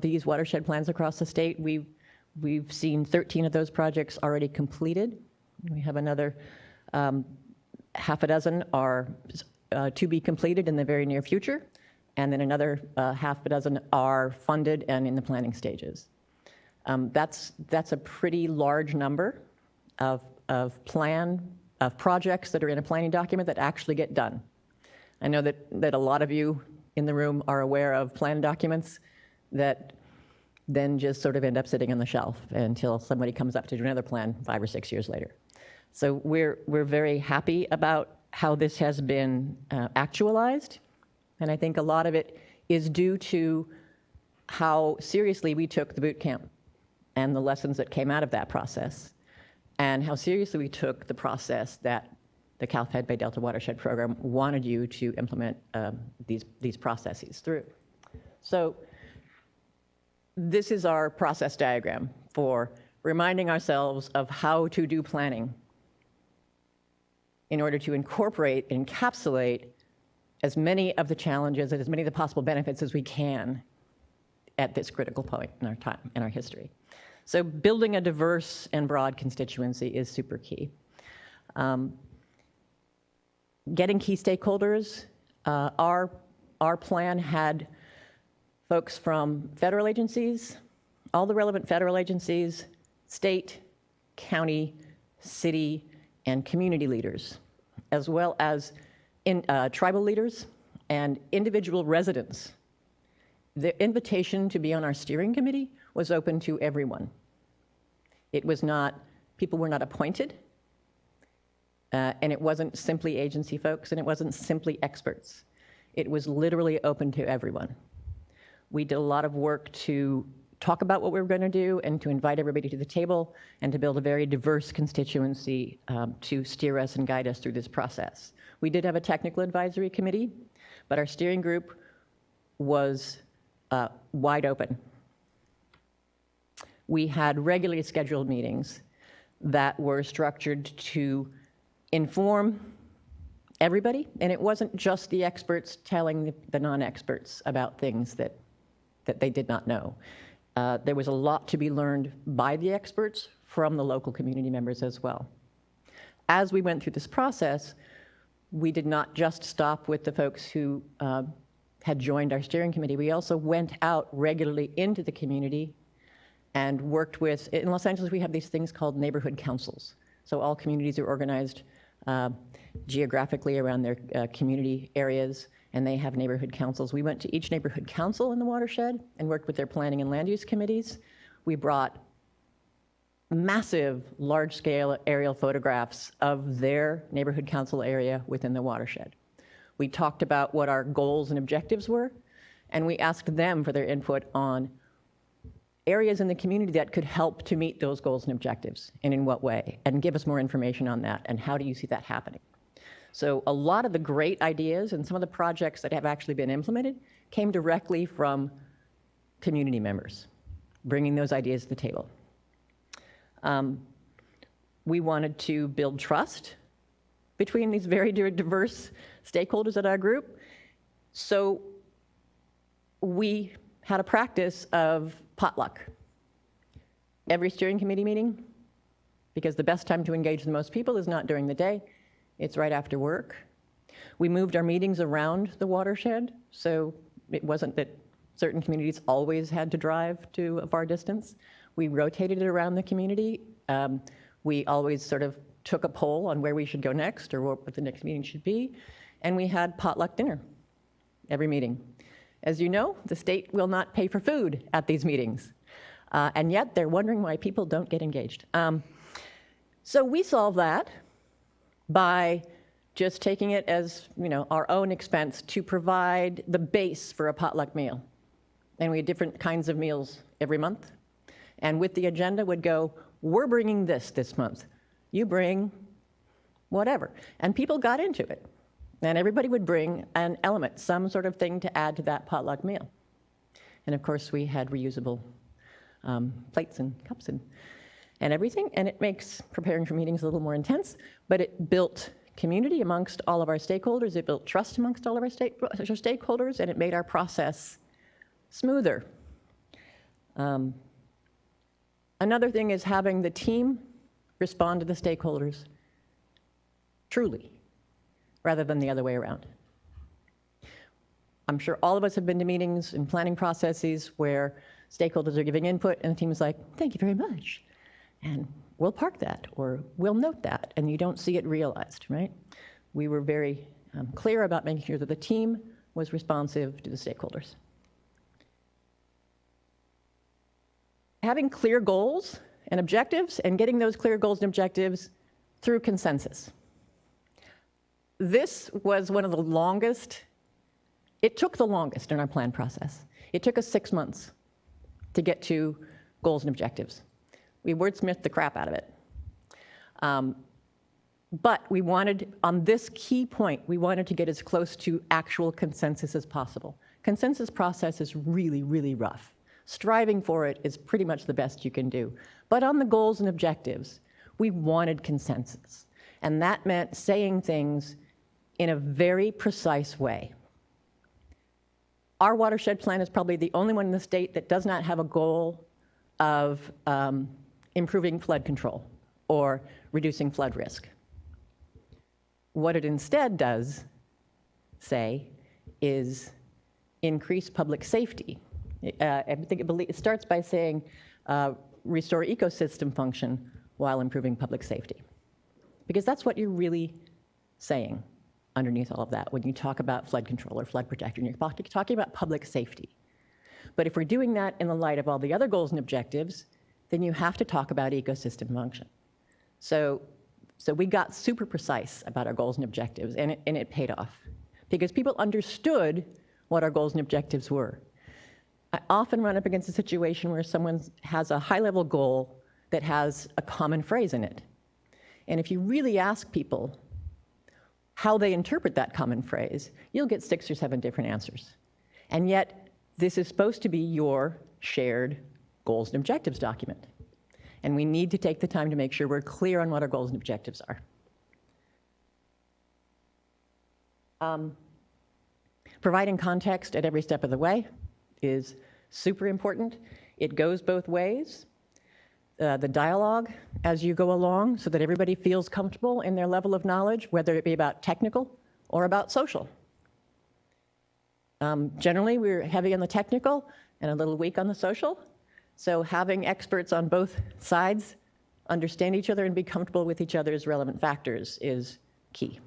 these watershed plans across the state. We've seen 13 of those projects already completed. We have another half a dozen are to be completed in the very near future, and then another half a dozen are funded and in the planning stages. That's a pretty large number of projects that are in a planning document that actually get done. I know that a lot of you in the room are aware of plan documents that then just sort of end up sitting on the shelf until somebody comes up to do another plan 5 or 6 years later. So we're very happy about how this has been actualized, and I think a lot of it is due to how seriously we took the boot camp and the lessons that came out of that process, and how seriously we took the process that the Cal-Fed Bay Delta Watershed Program wanted you to implement these processes through. So this is our process diagram for reminding ourselves of how to do planning in order to incorporate, encapsulate as many of the challenges and as many of the possible benefits as we can at this critical point in our time, in our history. So building a diverse and broad constituency is super key. Getting key stakeholders, our plan had folks from federal agencies, all the relevant federal agencies, state, county, city, and community leaders, as well as tribal leaders and individual residents. The invitation to be on our steering committee was open to everyone. It was not, people were not appointed, and it wasn't simply agency folks, and it wasn't simply experts. It was literally open to everyone. We did a lot of work to talk about what we were going to do and to invite everybody to the table and to build a very diverse constituency to steer us and guide us through this process. We did have a technical advisory committee, but our steering group was wide open. We had regularly scheduled meetings that were structured to inform everybody, and it wasn't just the experts telling the non-experts about things that they did not know. There was a lot to be learned by the experts from the local community members as well. As we went through this process, we did not just stop with the folks who had joined our steering committee. We also went out regularly into the community and worked with, in Los Angeles, we have these things called neighborhood councils. So all communities are organized geographically around their community areas, and they have neighborhood councils. We went to each neighborhood council in the watershed and worked with their planning and land use committees. We brought massive, large-scale aerial photographs of their neighborhood council area within the watershed. We talked about what our goals and objectives were, and we asked them for their input on areas in the community that could help to meet those goals and objectives, and in what way, and give us more information on that, and how do you see that happening. So a lot of the great ideas and some of the projects that have actually been implemented came directly from community members, bringing those ideas to the table. We wanted to build trust between these very diverse stakeholders at our group, so we had a practice of potluck. Every steering committee meeting, because the best time to engage the most people is not during the day, it's right after work. We moved our meetings around the watershed, so it wasn't that certain communities always had to drive to a far distance. We rotated it around the community. We always sort of took a poll on where we should go next or what the next meeting should be, and we had potluck dinner every meeting. As you know, the state will not pay for food at these meetings, and yet they're wondering why people don't get engaged. So we solve that by just taking it as, our own expense to provide the base for a potluck meal. And we had different kinds of meals every month. And with the agenda would go, we're bringing this month. You bring whatever. And people got into it. And everybody would bring an element, some sort of thing to add to that potluck meal. And of course, we had reusable plates and cups and everything. And it makes preparing for meetings a little more intense, but it built community amongst all of our stakeholders. It built trust amongst all of our stakeholders, and it made our process smoother. Another thing is having the team respond to the stakeholders truly, rather than the other way around. I'm sure all of us have been to meetings and planning processes where stakeholders are giving input and the team is like, thank you very much. And we'll park that, or we'll note that, and you don't see it realized, right? We were very clear about making sure that the team was responsive to the stakeholders. Having clear goals and objectives, and getting those clear goals and objectives through consensus. This was one of the longest, it took the longest in our plan process. It took us 6 months to get to goals and objectives. We wordsmithed the crap out of it. But we wanted, on this key point, we wanted to get as close to actual consensus as possible. Consensus process is really, really rough. Striving for it is pretty much the best you can do. But on the goals and objectives, we wanted consensus. And that meant saying things in a very precise way. Our watershed plan is probably the only one in the state that does not have a goal of improving flood control or reducing flood risk. What it instead does say is increase public safety. I think it starts by saying restore ecosystem function while improving public safety. Because that's what you're really saying. underneath all of that when you talk about flood control or flood protection. You're talking about public safety. But if we're doing that in the light of all the other goals and objectives, then you have to talk about ecosystem function. So we got super precise about our goals and objectives, and it paid off because people understood what our goals and objectives were. I often run up against a situation where someone has a high-level goal that has a common phrase in it. And if you really ask people how they interpret that common phrase, you'll get 6 or 7 different answers. And yet, this is supposed to be your shared goals and objectives document. And we need to take the time to make sure we're clear on what our goals and objectives are. Providing context at every step of the way is super important. It goes both ways. The dialogue as you go along so that everybody feels comfortable in their level of knowledge, whether it be about technical or about social. Generally, we're heavy on the technical and a little weak on the social. So having experts on both sides understand each other and be comfortable with each other's relevant factors is key.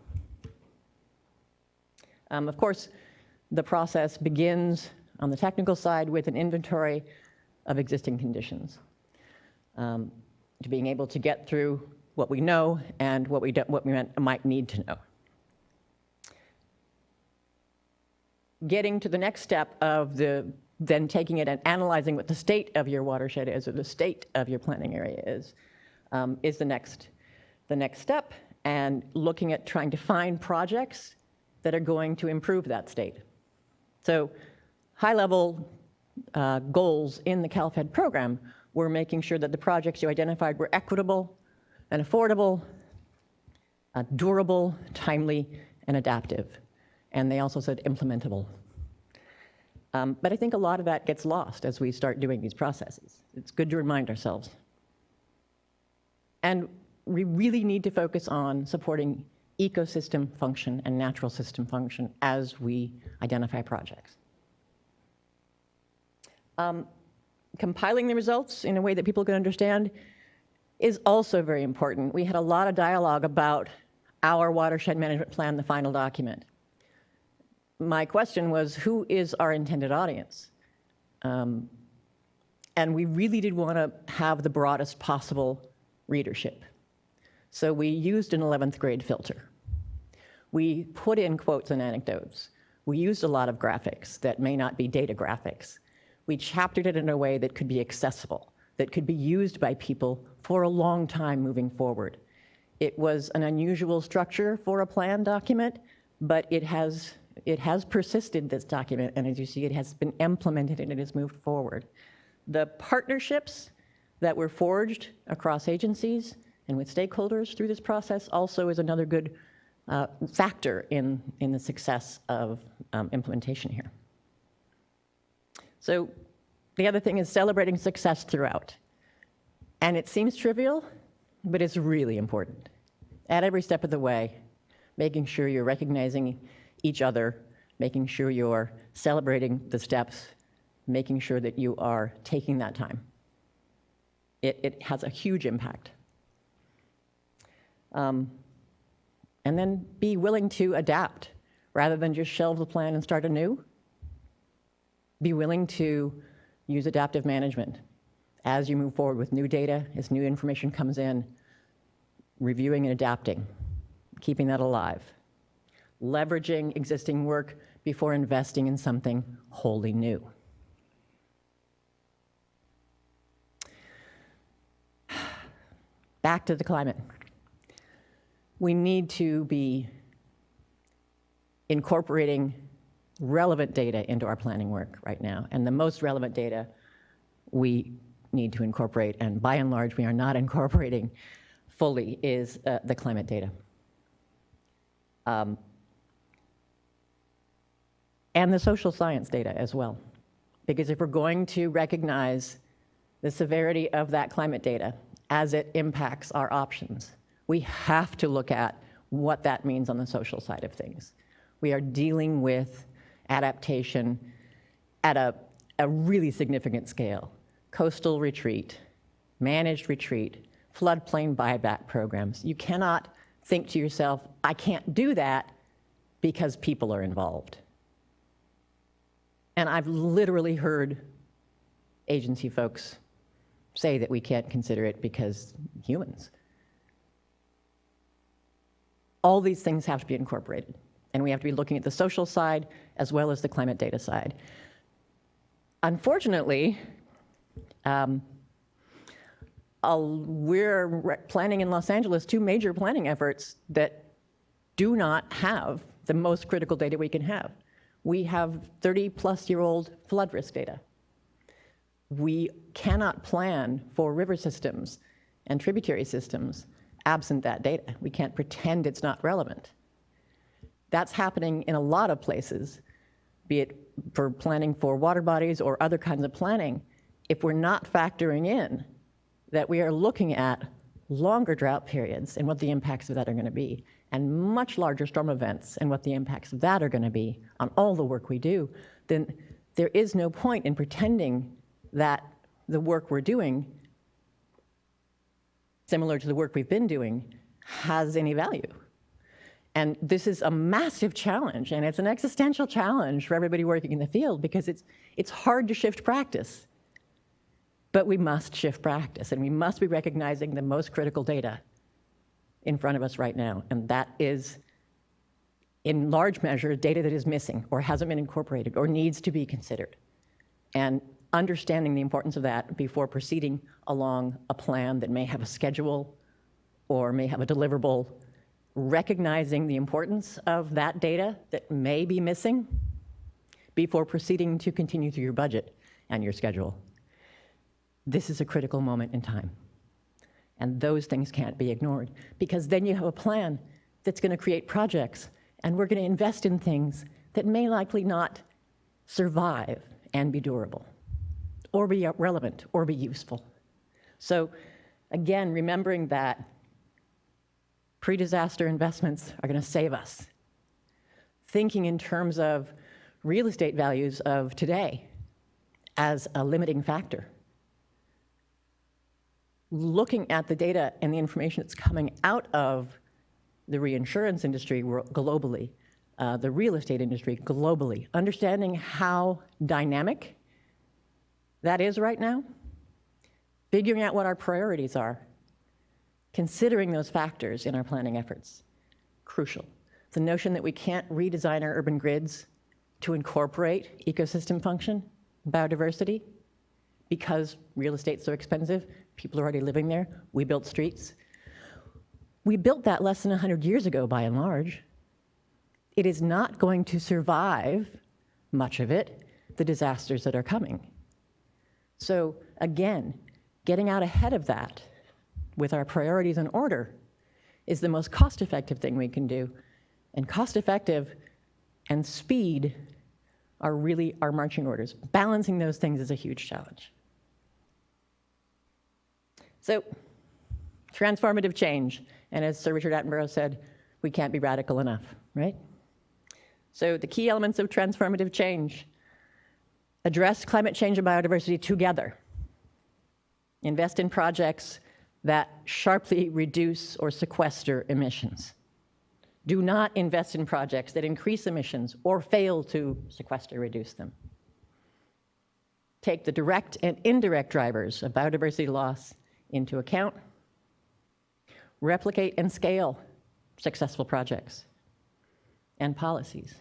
Of course, the process begins on the technical side with an inventory of existing conditions. To being able to get through what we know and what we might need to know. Getting to the next step of then taking it and analyzing what the state of your watershed is or the state of your planning area is the next step, and looking at trying to find projects that are going to improve that state. So high-level goals in the CalFed program were making sure that the projects you identified were equitable and affordable, durable, timely, and adaptive. And they also said implementable. But I think a lot of that gets lost as we start doing these processes. It's good to remind ourselves. And we really need to focus on supporting ecosystem function and natural system function as we identify projects. Compiling the results in a way that people can understand is also very important. We had a lot of dialogue about our watershed management plan, the final document. My question was, who is our intended audience? And we really did want to have the broadest possible readership. So we used an 11th grade filter. We put in quotes and anecdotes. We used a lot of graphics that may not be data graphics. We chaptered it in a way that could be accessible, that could be used by people for a long time moving forward. It was an unusual structure for a plan document, but it has persisted, this document, and as you see, it has been implemented and it has moved forward. The partnerships that were forged across agencies and with stakeholders through this process also is another good factor in the success of implementation here. So the other thing is celebrating success throughout. And it seems trivial, but it's really important. At every step of the way, making sure you're recognizing each other, making sure you're celebrating the steps, making sure that you are taking that time. It has a huge impact. And then be willing to adapt rather than just shelve the plan and start anew. Be willing to use adaptive management as you move forward with new data, as new information comes in, reviewing and adapting, keeping that alive. Leveraging existing work before investing in something wholly new. Back to the climate. We need to be incorporating relevant data into our planning work right now. And the most relevant data we need to incorporate, and by and large we are not incorporating fully, is the climate data. And the social science data as well. Because if we're going to recognize the severity of that climate data as it impacts our options, we have to look at what that means on the social side of things. We are dealing with adaptation at a really significant scale. Coastal retreat, managed retreat, floodplain buyback programs. You cannot think to yourself, I can't do that because people are involved. And I've literally heard agency folks say that we can't consider it because humans. All these things have to be incorporated, and we have to be looking at the social side as well as the climate data side. Unfortunately, we're planning in Los Angeles 2 major planning efforts that do not have the most critical data we can have. We have 30-plus-year-old flood risk data. We cannot plan for river systems and tributary systems absent that data. We can't pretend it's not relevant. That's happening in a lot of places, be it for planning for water bodies or other kinds of planning. If we're not factoring in that we are looking at longer drought periods and what the impacts of that are going to be, and much larger storm events and what the impacts of that are going to be on all the work we do, then there is no point in pretending that the work we're doing, similar to the work we've been doing, has any value. And this is a massive challenge, and it's an existential challenge for everybody working in the field, because it's hard to shift practice. But we must shift practice, and we must be recognizing the most critical data in front of us right now, and that is, in large measure, data that is missing or hasn't been incorporated or needs to be considered. And understanding the importance of that before proceeding along a plan that may have a schedule or may have a deliverable, recognizing the importance of that data that may be missing before proceeding to continue through your budget and your schedule. This is a critical moment in time. And those things can't be ignored, because then you have a plan that's going to create projects, and we're going to invest in things that may likely not survive and be durable, or be relevant, or be useful. So again, remembering that pre-disaster investments are going to save us. Thinking in terms of real estate values of today as a limiting factor. Looking at the data and the information that's coming out of the reinsurance industry globally, the real estate industry globally, understanding how dynamic that is right now, figuring out what our priorities are, considering those factors in our planning efforts, crucial. The notion that we can't redesign our urban grids to incorporate ecosystem function, biodiversity, because real estate's so expensive, people are already living there, we built streets. We built that less than 100 years ago, by and large. It is not going to survive, much of it, the disasters that are coming. So again, getting out ahead of that with our priorities in order is the most cost-effective thing we can do. And cost-effective and speed are really our marching orders. Balancing those things is a huge challenge. So, transformative change. And as Sir Richard Attenborough said, we can't be radical enough, right? So the key elements of transformative change: address climate change and biodiversity together. Invest in projects that sharply reduce or sequester emissions. Do not invest in projects that increase emissions or fail to sequester or reduce them. Take the direct and indirect drivers of biodiversity loss into account. Replicate and scale successful projects and policies.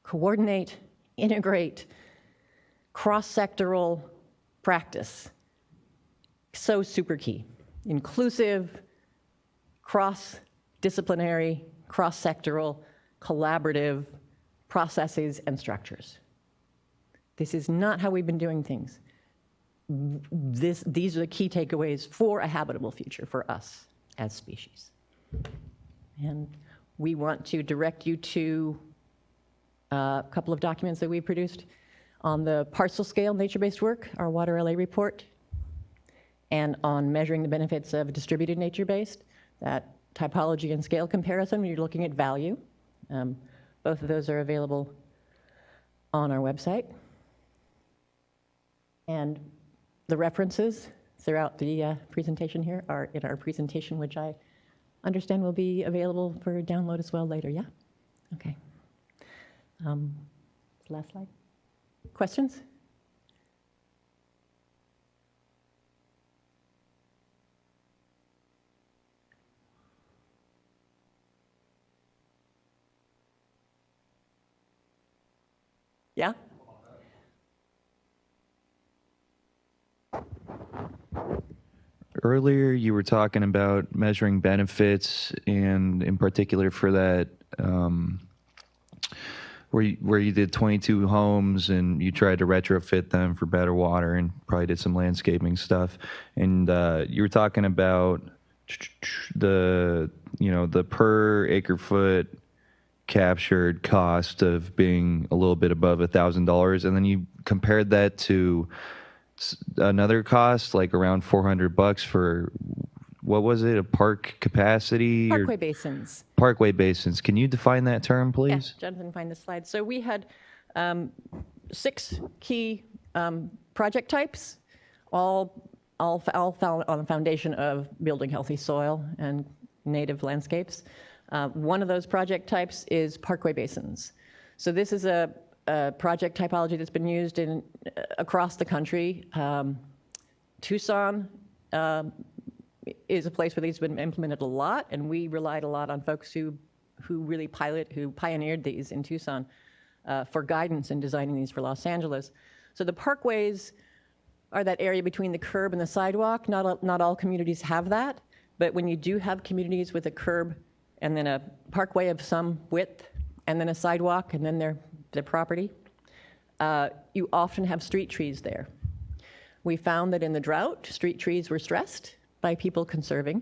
Coordinate, integrate, cross-sectoral practice. So super key. Inclusive, cross-disciplinary, cross-sectoral, collaborative processes and structures. This is not how we've been doing things. These are the key takeaways for a habitable future for us as species. And we want to direct you to a couple of documents that we produced on the parcel scale nature-based work, our Water LA report, and on measuring the benefits of distributed nature-based, that typology and scale comparison when you're looking at value. Both of those are available on our website. And the references throughout the presentation here are in our presentation, which I understand will be available for download as well later, yeah? Okay. Last slide. Questions? Yeah?
Earlier, you were talking about measuring benefits, and in particular for that, where you did 22 homes and you tried to retrofit them for better water and probably did some landscaping stuff. And you were talking about the per acre foot captured cost of being a little bit above $1,000, and then you compared that to another cost like around $400 for, what was it, a park capacity?
Parkway basins.
Parkway basins. Can you define that term, please?
Yeah, Jonathan, find the slide. So we had 6 key project types, all found on a foundation of building healthy soil and native landscapes. One of those project types is parkway basins. So this is a project typology that's been used across the country. Tucson is a place where these have been implemented a lot, and we relied a lot on folks who pioneered these in Tucson for guidance in designing these for Los Angeles. So the parkways are that area between the curb and the sidewalk. Not all communities have that, but when you do have communities with a curb and then a parkway of some width, and then a sidewalk, and then their property, you often have street trees there. We found that in the drought, street trees were stressed by people conserving.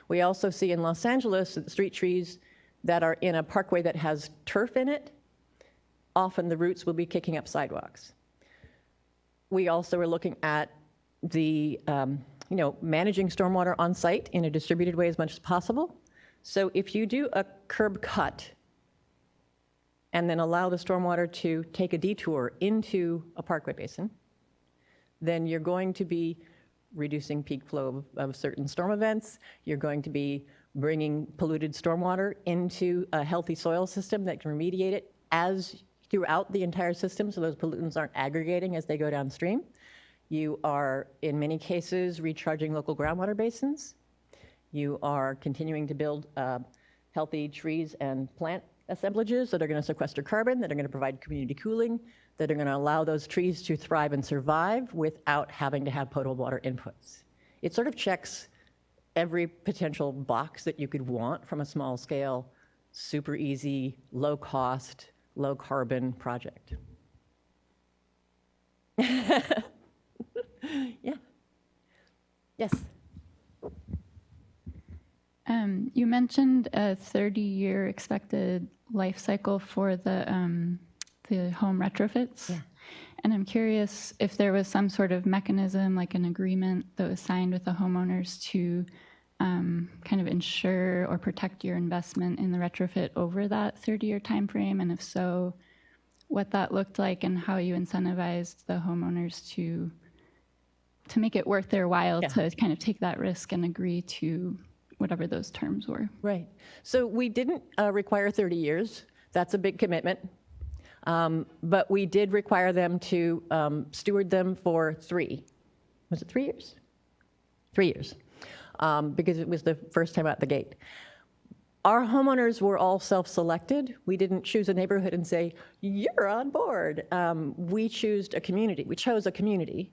We also see in Los Angeles that street trees that are in a parkway that has turf in it, often the roots will be kicking up sidewalks. We also are looking at the, managing stormwater on site in a distributed way as much as possible. So if you do a curb cut and then allow the stormwater to take a detour into a parkway basin, then you're going to be reducing peak flow of certain storm events. You're going to be bringing polluted stormwater into a healthy soil system that can remediate it throughout the entire system, so those pollutants aren't aggregating as they go downstream. You are, in many cases, recharging local groundwater basins. You are continuing to build healthy trees and plant assemblages that are going to sequester carbon, that are going to provide community cooling, that are going to allow those trees to thrive and survive without having to have potable water inputs. It sort of checks every potential box that you could want from a small scale, super easy, low cost, low carbon project. Yeah. Yes.
You mentioned a 30-year expected life cycle for the home retrofits. Yeah. And I'm curious if there was some sort of mechanism, like an agreement that was signed with the homeowners to kind of ensure or protect your investment in the retrofit over that 30-year time frame, and if so, what that looked like and how you incentivized the homeowners to make it worth their while to kind of take that risk and agree to whatever those terms were.
Right. So we didn't require 30 years. That's a big commitment. But we did require them to steward them for 3. Was it 3 years? 3 years. Because it was the first time out the gate. Our homeowners were all self-selected. We didn't choose a neighborhood and say, you're on board. We chose a community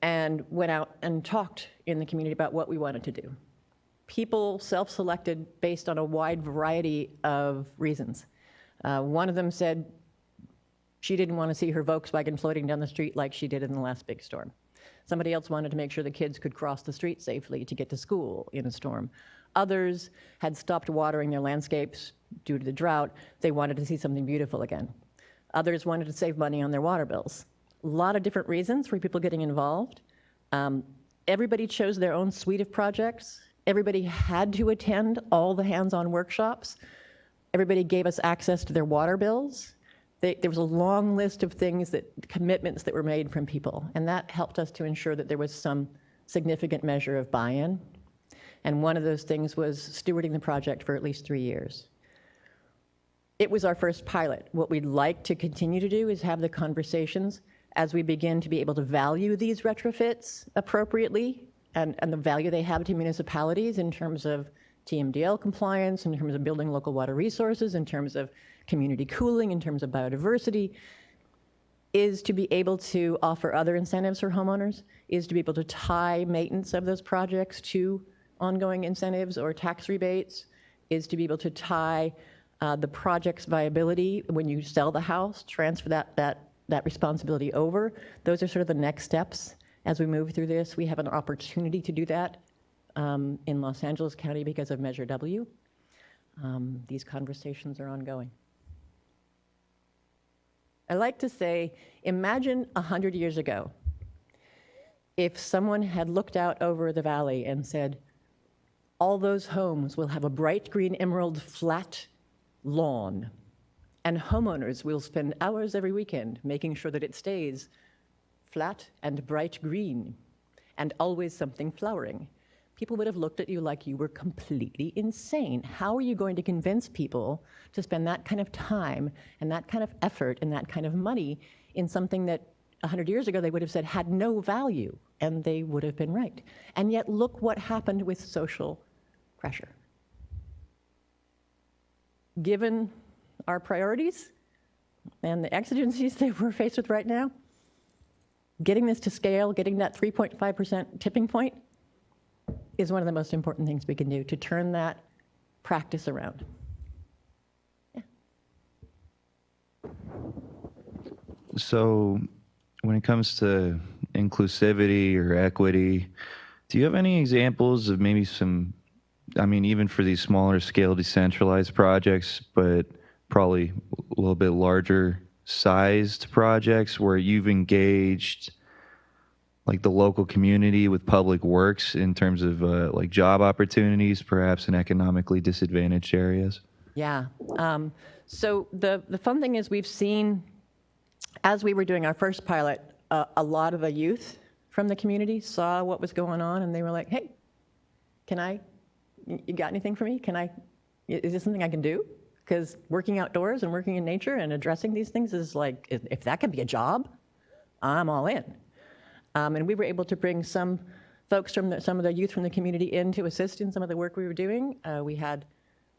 and went out and talked in the community about what we wanted to do. People self-selected based on a wide variety of reasons. One of them said she didn't want to see her Volkswagen floating down the street like she did in the last big storm. Somebody else wanted to make sure the kids could cross the street safely to get to school in a storm. Others had stopped watering their landscapes due to the drought. They wanted to see something beautiful again. Others wanted to save money on their water bills. A lot of different reasons for people getting involved. Everybody chose their own suite of projects. Everybody had to attend all the hands-on workshops. Everybody gave us access to their water bills. There was a long list of commitments that were made from people, and that helped us to ensure that there was some significant measure of buy-in. And one of those things was stewarding the project for at least 3 years. it was our first pilot. What we'd like to continue to do is have the conversations as we begin to be able to value these retrofits appropriately and the value they have to municipalities in terms of TMDL compliance, in terms of building local water resources, in terms of community cooling, in terms of biodiversity, is to be able to offer other incentives for homeowners, is to be able to tie maintenance of those projects to ongoing incentives or tax rebates, is to be able to tie the project's viability when you sell the house, transfer that responsibility over. Those are sort of the next steps as we move through this. We have an opportunity to do that in Los Angeles County because of Measure W. These conversations are ongoing. I like to say, imagine 100 years ago, if someone had looked out over the valley and said, all those homes will have a bright green emerald flat lawn, and homeowners will spend hours every weekend making sure that it stays flat and bright green and always something flowering. People would have looked at you like you were completely insane. How are you going to convince people to spend that kind of time and that kind of effort and that kind of money in something that 100 years ago they would have said had no value, and they would have been right. And yet look what happened with social pressure. Given our priorities and the exigencies that we're faced with right now, getting this to scale, getting that 3.5% tipping point is one of the most important things we can do to turn that practice around. Yeah.
So when it comes to inclusivity or equity, do you have any examples of maybe some, I mean, even for these smaller scale decentralized projects, but probably a little bit larger sized projects where you've engaged like the local community with public works in terms of like job opportunities, perhaps in economically disadvantaged areas?
Yeah. So the fun thing is we've seen, as we were doing our first pilot, a lot of the youth from the community saw what was going on, and they were like, hey, you got anything for me? Is this something I can do? Because working outdoors and working in nature and addressing these things is like, if that could be a job, I'm all in. And we were able to bring some folks from some of the youth from the community in to assist in some of the work we were doing.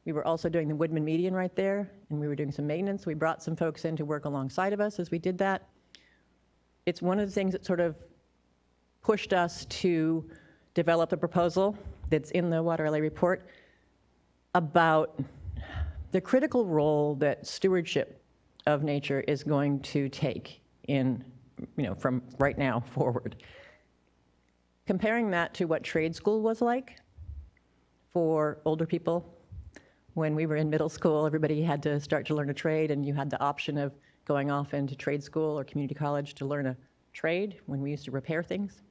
We were also doing the Woodman median right there, and we were doing some maintenance. We brought some folks in to work alongside of us as we did that. It's one of the things that sort of pushed us to develop a proposal that's in the Water LA report about the critical role that stewardship of nature is going to take in, from right now forward. Comparing that to what trade school was like for older people. When we were in middle school, everybody had to start to learn a trade, and you had the option of going off into trade school or community college to learn a trade when we used to repair things.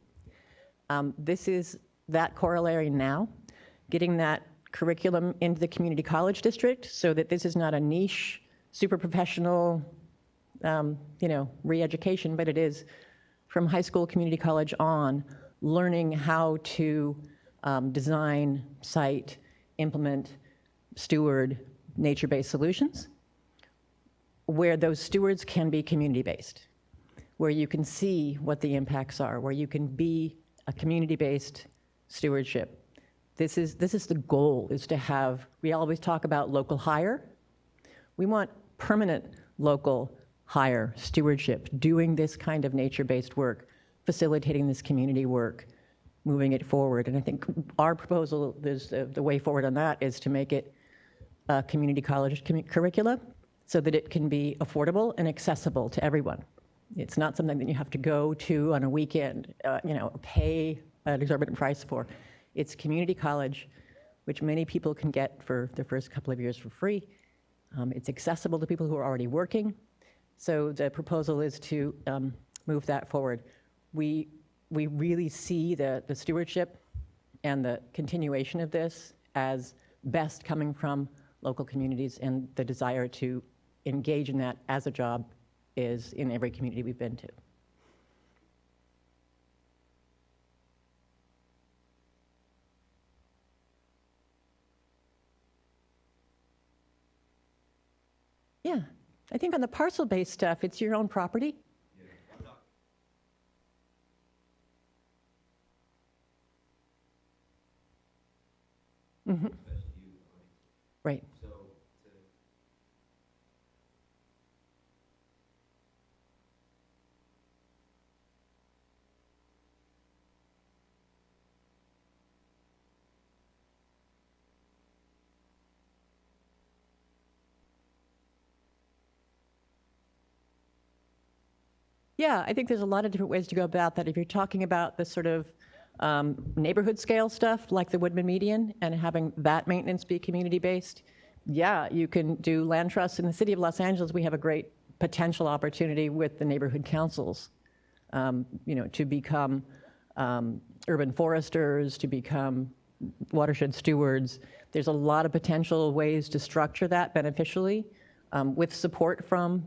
This is that corollary now, getting that curriculum into the community college district so that this is not a niche, super professional, re-education, but it is from high school, community college on, learning how to design, site, implement, steward nature-based solutions, where those stewards can be community-based, where you can see what the impacts are, where you can be a community-based stewardship. This is the goal, is to have, we always talk about local hire. We want permanent local hire, stewardship, doing this kind of nature-based work, facilitating this community work, moving it forward. And I think our proposal, the way forward on that is to make it a community college curricula so that it can be affordable and accessible to everyone. It's not something that you have to go to on a weekend, pay an exorbitant price for. It's community college, which many people can get for their first couple of years for free. It's accessible to people who are already working. So the proposal is to move that forward. We really see the stewardship and the continuation of this as best coming from local communities, and the desire to engage in that as a job is in every community we've been to. Yeah, I think on the parcel-based stuff, it's your own property. Mhm. Right. Yeah, I think there's a lot of different ways to go about that. If you're talking about the sort of neighborhood scale stuff, like the Woodman median, and having that maintenance be community-based, yeah, you can do land trusts. In the city of Los Angeles, we have a great potential opportunity with the neighborhood councils, to become urban foresters, to become watershed stewards. There's a lot of potential ways to structure that beneficially with support from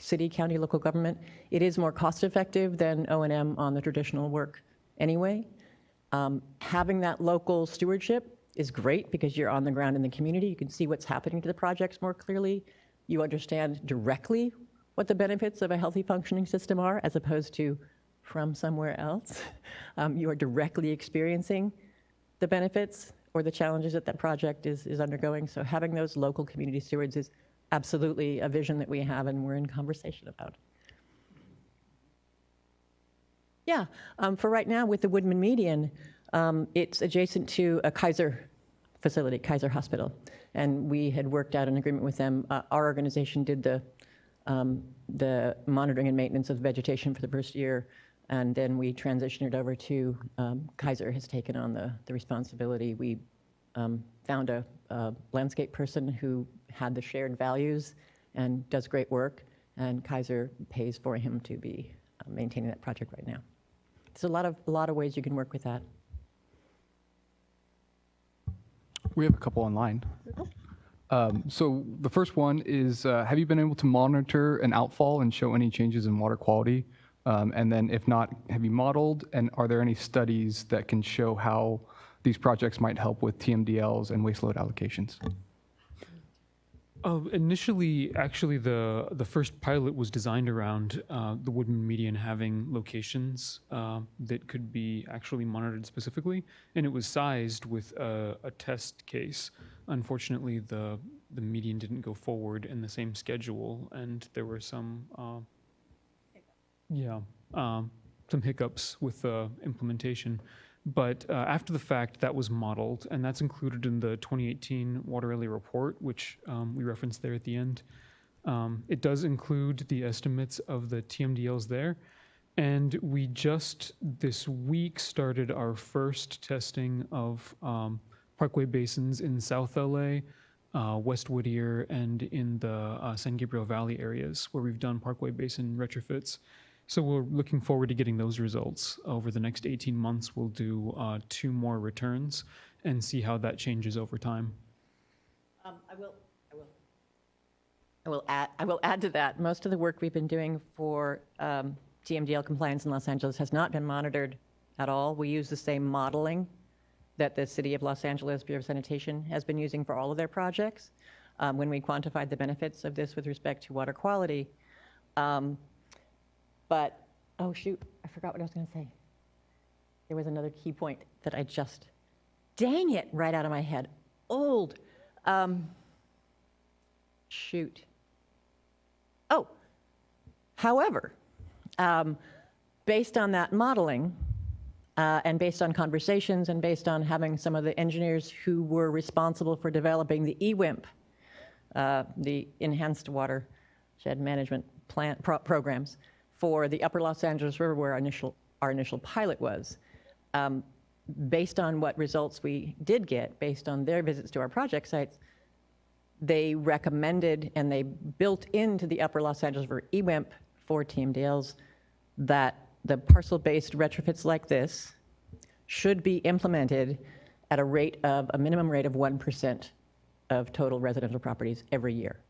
city, county, local government. It is more cost-effective than O&M on the traditional work anyway. Having that local stewardship is great because you're on the ground in the community. You can see what's happening to the projects more clearly. You understand directly what the benefits of a healthy functioning system are as opposed to from somewhere else. You are directly experiencing the benefits or the challenges that project is undergoing. So having those local community stewards is absolutely a vision that we have and we're in conversation about. Yeah, for right now with the Woodman median, it's adjacent to a Kaiser facility, Kaiser Hospital. And we had worked out an agreement with them. Our organization did the monitoring and maintenance of vegetation for the first year. And then we transitioned it over to Kaiser has taken on the responsibility. We found a landscape person who had the shared values and does great work, and Kaiser pays for him to be maintaining that project right now. There's a lot of ways you can work with that.
We have a couple online. So the first one is, have you been able to monitor an outfall and show any changes in water quality? And then if not, have you modeled, and are there any studies that can show how these projects might help with TMDLs and waste load allocations?
Initially, actually, the first pilot was designed around the Woodman median having locations that could be actually monitored specifically, and it was sized with a test case. Unfortunately, the median didn't go forward in the same schedule, and there were some hiccups with the implementation. But after the fact, that was modeled, and that's included in the 2018 Water LA report, which we referenced there at the end. It does include the estimates of the TMDLs there, and we just this week started our first testing of parkway basins in South LA, West Whittier, and in the San Gabriel Valley areas where we've done parkway basin retrofits. So we're looking forward to getting those results. Over the next 18 months, we'll do 2 more returns and see how that changes over time.
I will add to that. Most of the work we've been doing for TMDL compliance in Los Angeles has not been monitored at all. We use the same modeling that the City of Los Angeles Bureau of Sanitation has been using for all of their projects when we quantified the benefits of this with respect to water quality. But, oh shoot, I forgot what I was going to say. There was another key point that I just, dang it, right out of my head. Shoot. Oh, however, based on that modeling and based on conversations and based on having some of the engineers who were responsible for developing the EWIMP, the Enhanced Watershed Management programs, for the Upper Los Angeles River, where our initial pilot was, based on what results we did get, based on their visits to our project sites, they recommended and they built into the Upper Los Angeles River EWIMP for TMDLs that the parcel-based retrofits like this should be implemented at a minimum rate of 1% of total residential properties every year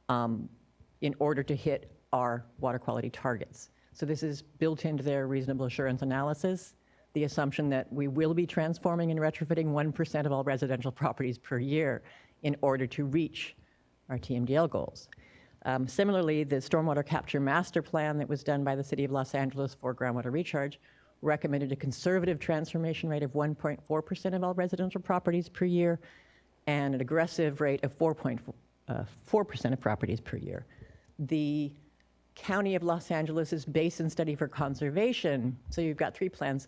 in order to hit our water quality targets. So this is built into their reasonable assurance analysis, the assumption that we will be transforming and retrofitting 1% of all residential properties per year in order to reach our TMDL goals. Similarly, the stormwater capture master plan that was done by the City of Los Angeles for groundwater recharge recommended a conservative transformation rate of 1.4% of all residential properties per year and an aggressive rate of 4.4% of properties per year. The County of Los Angeles's Basin Study for Conservation, so you've got 3 plans: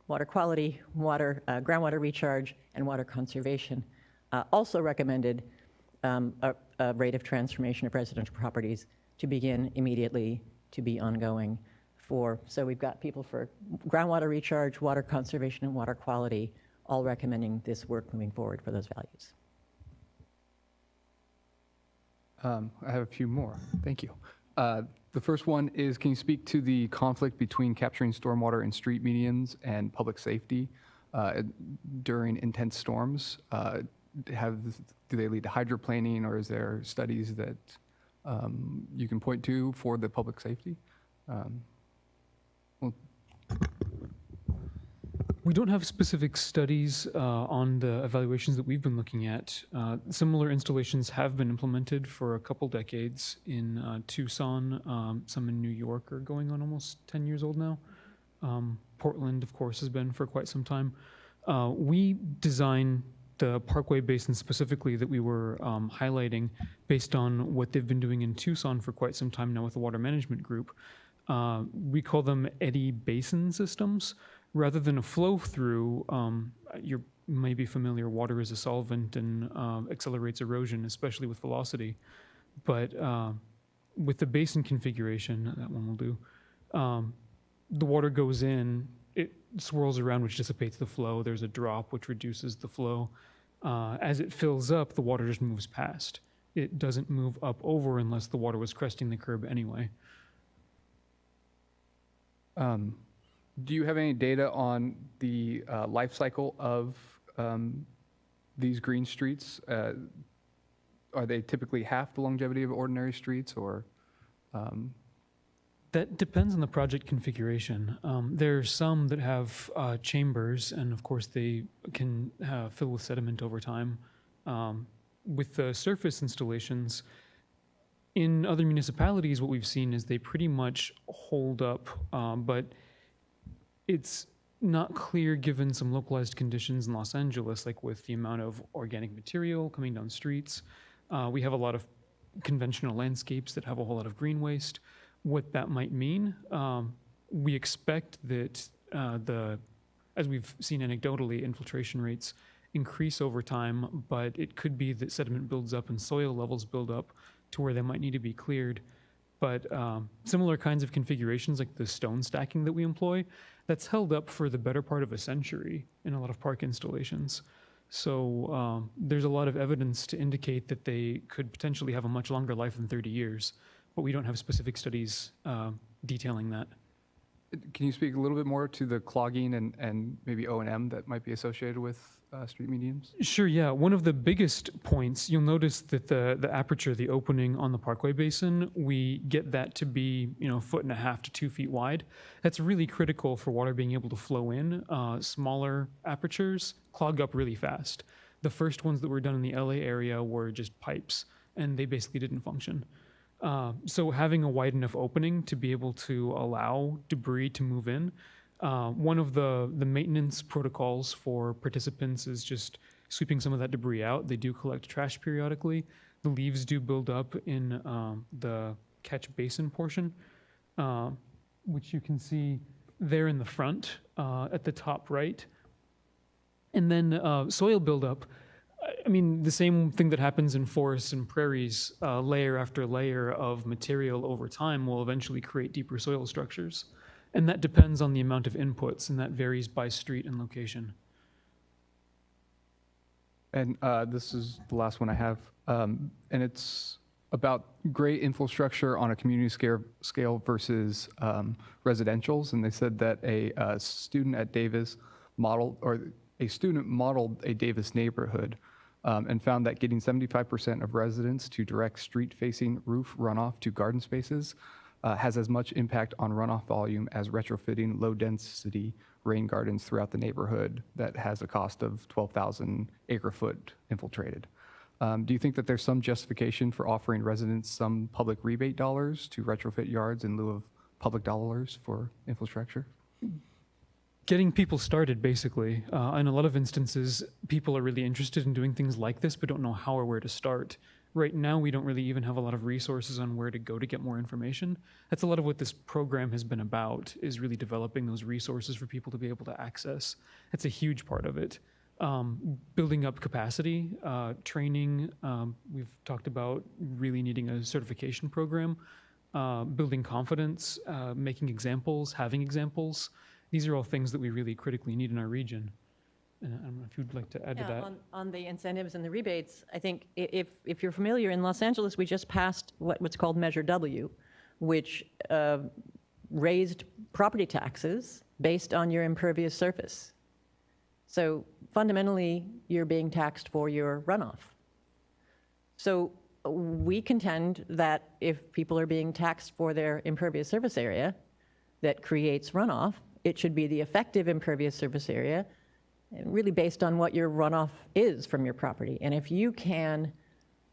water quality, groundwater recharge, and water conservation, also recommended a rate of transformation of residential properties to begin immediately, to be ongoing. So we've got people for groundwater recharge, water conservation, and water quality, all recommending this work moving forward for those values.
I have a few more. Thank you. The first one is, can you speak to the conflict between capturing stormwater in street medians and public safety during intense storms? Do they lead to hydroplaning, or is there studies that you can point to for the public safety?
We don't have specific studies on the evaluations that we've been looking at. Similar installations have been implemented for a couple decades in Tucson. Some in New York are going on almost 10 years old now. Portland, of course, has been for quite some time. We design the Parkway Basin specifically that we were highlighting based on what they've been doing in Tucson for quite some time now with the water management group. We call them eddy basin systems. Rather than a flow through, you may be familiar, water is a solvent and accelerates erosion, especially with velocity. But with the basin configuration, that one will do, the water goes in, it swirls around, which dissipates the flow. There's a drop, which reduces the flow. As it fills up, the water just moves past. It doesn't move up over unless the water was cresting the curb anyway.
Do you have any data on the life cycle of these green streets? Are they typically half the longevity of ordinary streets, or?
That depends on the project configuration. There are some that have chambers, and of course they can fill with sediment over time. With the surface installations, in other municipalities, what we've seen is they pretty much hold up, but it's not clear given some localized conditions in Los Angeles, like with the amount of organic material coming down streets. We have a lot of conventional landscapes that have a whole lot of green waste. What that might mean, we expect that as we've seen anecdotally, infiltration rates increase over time, but it could be that sediment builds up and soil levels build up to where they might need to be cleared. But similar kinds of configurations, like the stone stacking that we employ, that's held up for the better part of a century in a lot of park installations. So there's a lot of evidence to indicate that they could potentially have a much longer life than 30 years, but we don't have specific studies detailing that.
Can you speak a little bit more to the clogging and maybe O&M that might be associated with street medians?
Sure, yeah. One of the biggest points, you'll notice that the aperture, the opening on the Parkway Basin, we get that to be 1.5 to 2 feet wide. That's really critical for water being able to flow in. Smaller apertures clog up really fast. The first ones that were done in the LA area were just pipes, and they basically didn't function. So having a wide enough opening to be able to allow debris to move in. One of the maintenance protocols for participants is just sweeping some of that debris out. They do collect trash periodically. The leaves do build up in the catch basin portion, which you can see there in the front at the top right. And then soil buildup. I mean, the same thing that happens in forests and prairies, layer after layer of material over time will eventually create deeper soil structures. And that depends on the amount of inputs, and that varies by street and location.
And this is the last one I have, and it's about gray infrastructure on a community scale versus residentials. And they said that a student at Davis modeled a Davis neighborhood and found that getting 75% of residents to direct street-facing roof runoff to garden spaces has as much impact on runoff volume as retrofitting low-density rain gardens throughout the neighborhood that has a cost of 12,000 acre-foot infiltrated. Do you think that there's some justification for offering residents some public rebate dollars to retrofit yards in lieu of public dollars for infrastructure?
Getting people started, basically. In a lot of instances, people are really interested in doing things like this, but don't know how or where to start. Right now, we don't really even have a lot of resources on where to go to get more information. That's a lot of what this program has been about, is really developing those resources for people to be able to access. That's a huge part of it. Building up capacity, training. We've talked about really needing a certification program, building confidence, making examples, having examples. These are all things that we really critically need in our region. And I don't know if you'd like to add to that.
On the incentives and the rebates, I think if you're familiar, in Los Angeles, we just passed what's called Measure W, which raised property taxes based on your impervious surface. So fundamentally, you're being taxed for your runoff. So we contend that if people are being taxed for their impervious surface area that creates runoff, it should be the effective impervious surface area, really based on what your runoff is from your property. And if you can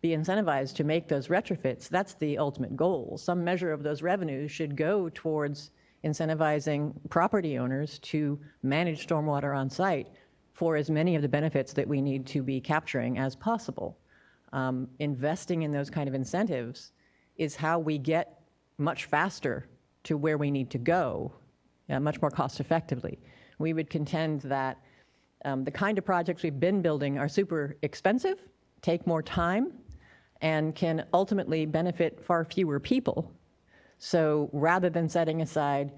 be incentivized to make those retrofits, that's the ultimate goal. Some measure of those revenues should go towards incentivizing property owners to manage stormwater on site for as many of the benefits that we need to be capturing as possible. Investing in those kind of incentives is how we get much faster to where we need to go, much more cost effectively. We would contend that the kind of projects we've been building are super expensive, take more time, and can ultimately benefit far fewer people. So rather than setting aside,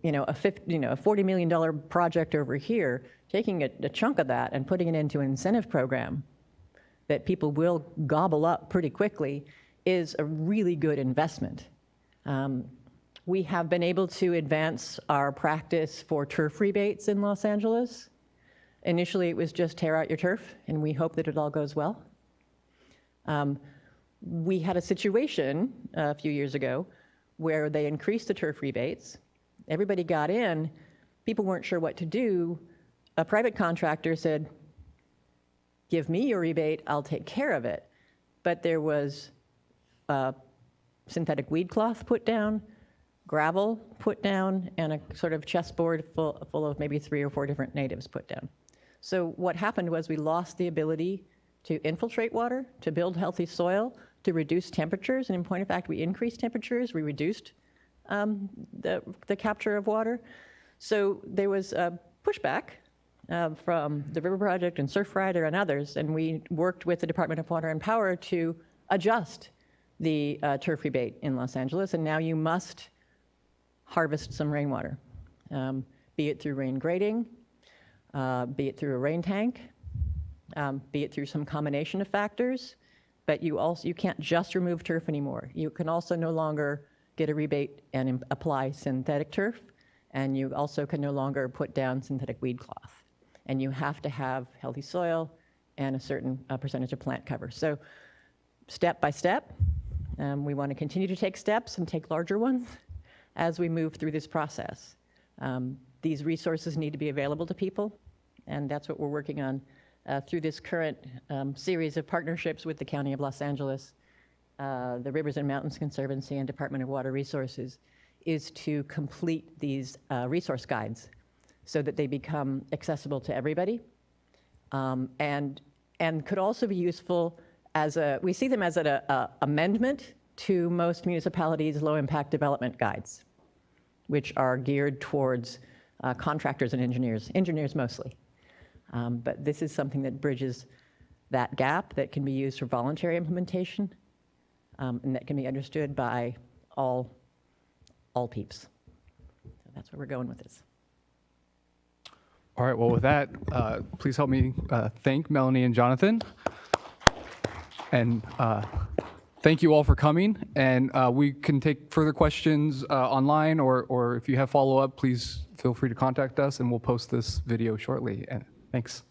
a $40 million project over here, taking a chunk of that and putting it into an incentive program that people will gobble up pretty quickly is a really good investment. We have been able to advance our practice for turf rebates in Los Angeles. Initially, it was just tear out your turf, and we hope that it all goes well. We had a situation a few years ago where they increased the turf rebates. Everybody got in. People weren't sure what to do. A private contractor said, give me your rebate, I'll take care of it. But there was synthetic weed cloth put down, gravel put down, and a sort of chessboard full of maybe 3 or 4 different natives put down. So what happened was we lost the ability to infiltrate water, to build healthy soil, to reduce temperatures, and in point of fact, we increased temperatures, we reduced the capture of water. So there was a pushback from the River Project and Surfrider and others, and we worked with the Department of Water and Power to adjust the turf rebate in Los Angeles, and now you must harvest some rainwater, be it through rain grading, be it through a rain tank, be it through some combination of factors, but you can't just remove turf anymore. You can also no longer get a rebate and apply synthetic turf, and you also can no longer put down synthetic weed cloth. And you have to have healthy soil and a certain percentage of plant cover. So step by step, we want to continue to take steps and take larger ones as we move through this process. These resources need to be available to people, and that's what we're working on through this current series of partnerships with the County of Los Angeles, the Rivers and Mountains Conservancy, and Department of Water Resources, is to complete these resource guides so that they become accessible to everybody, and could also be useful as we see them as an amendment to most municipalities' low-impact development guides, which are geared towards contractors and engineers mostly. But this is something that bridges that gap, that can be used for voluntary implementation, and that can be understood by all peeps. So that's where we're going with this.
All right, well, with that, please help me thank Melanie and Jonathan. And thank you all for coming. And we can take further questions online, or if you have follow-up, please feel free to contact us, and we'll post this video shortly. And thanks.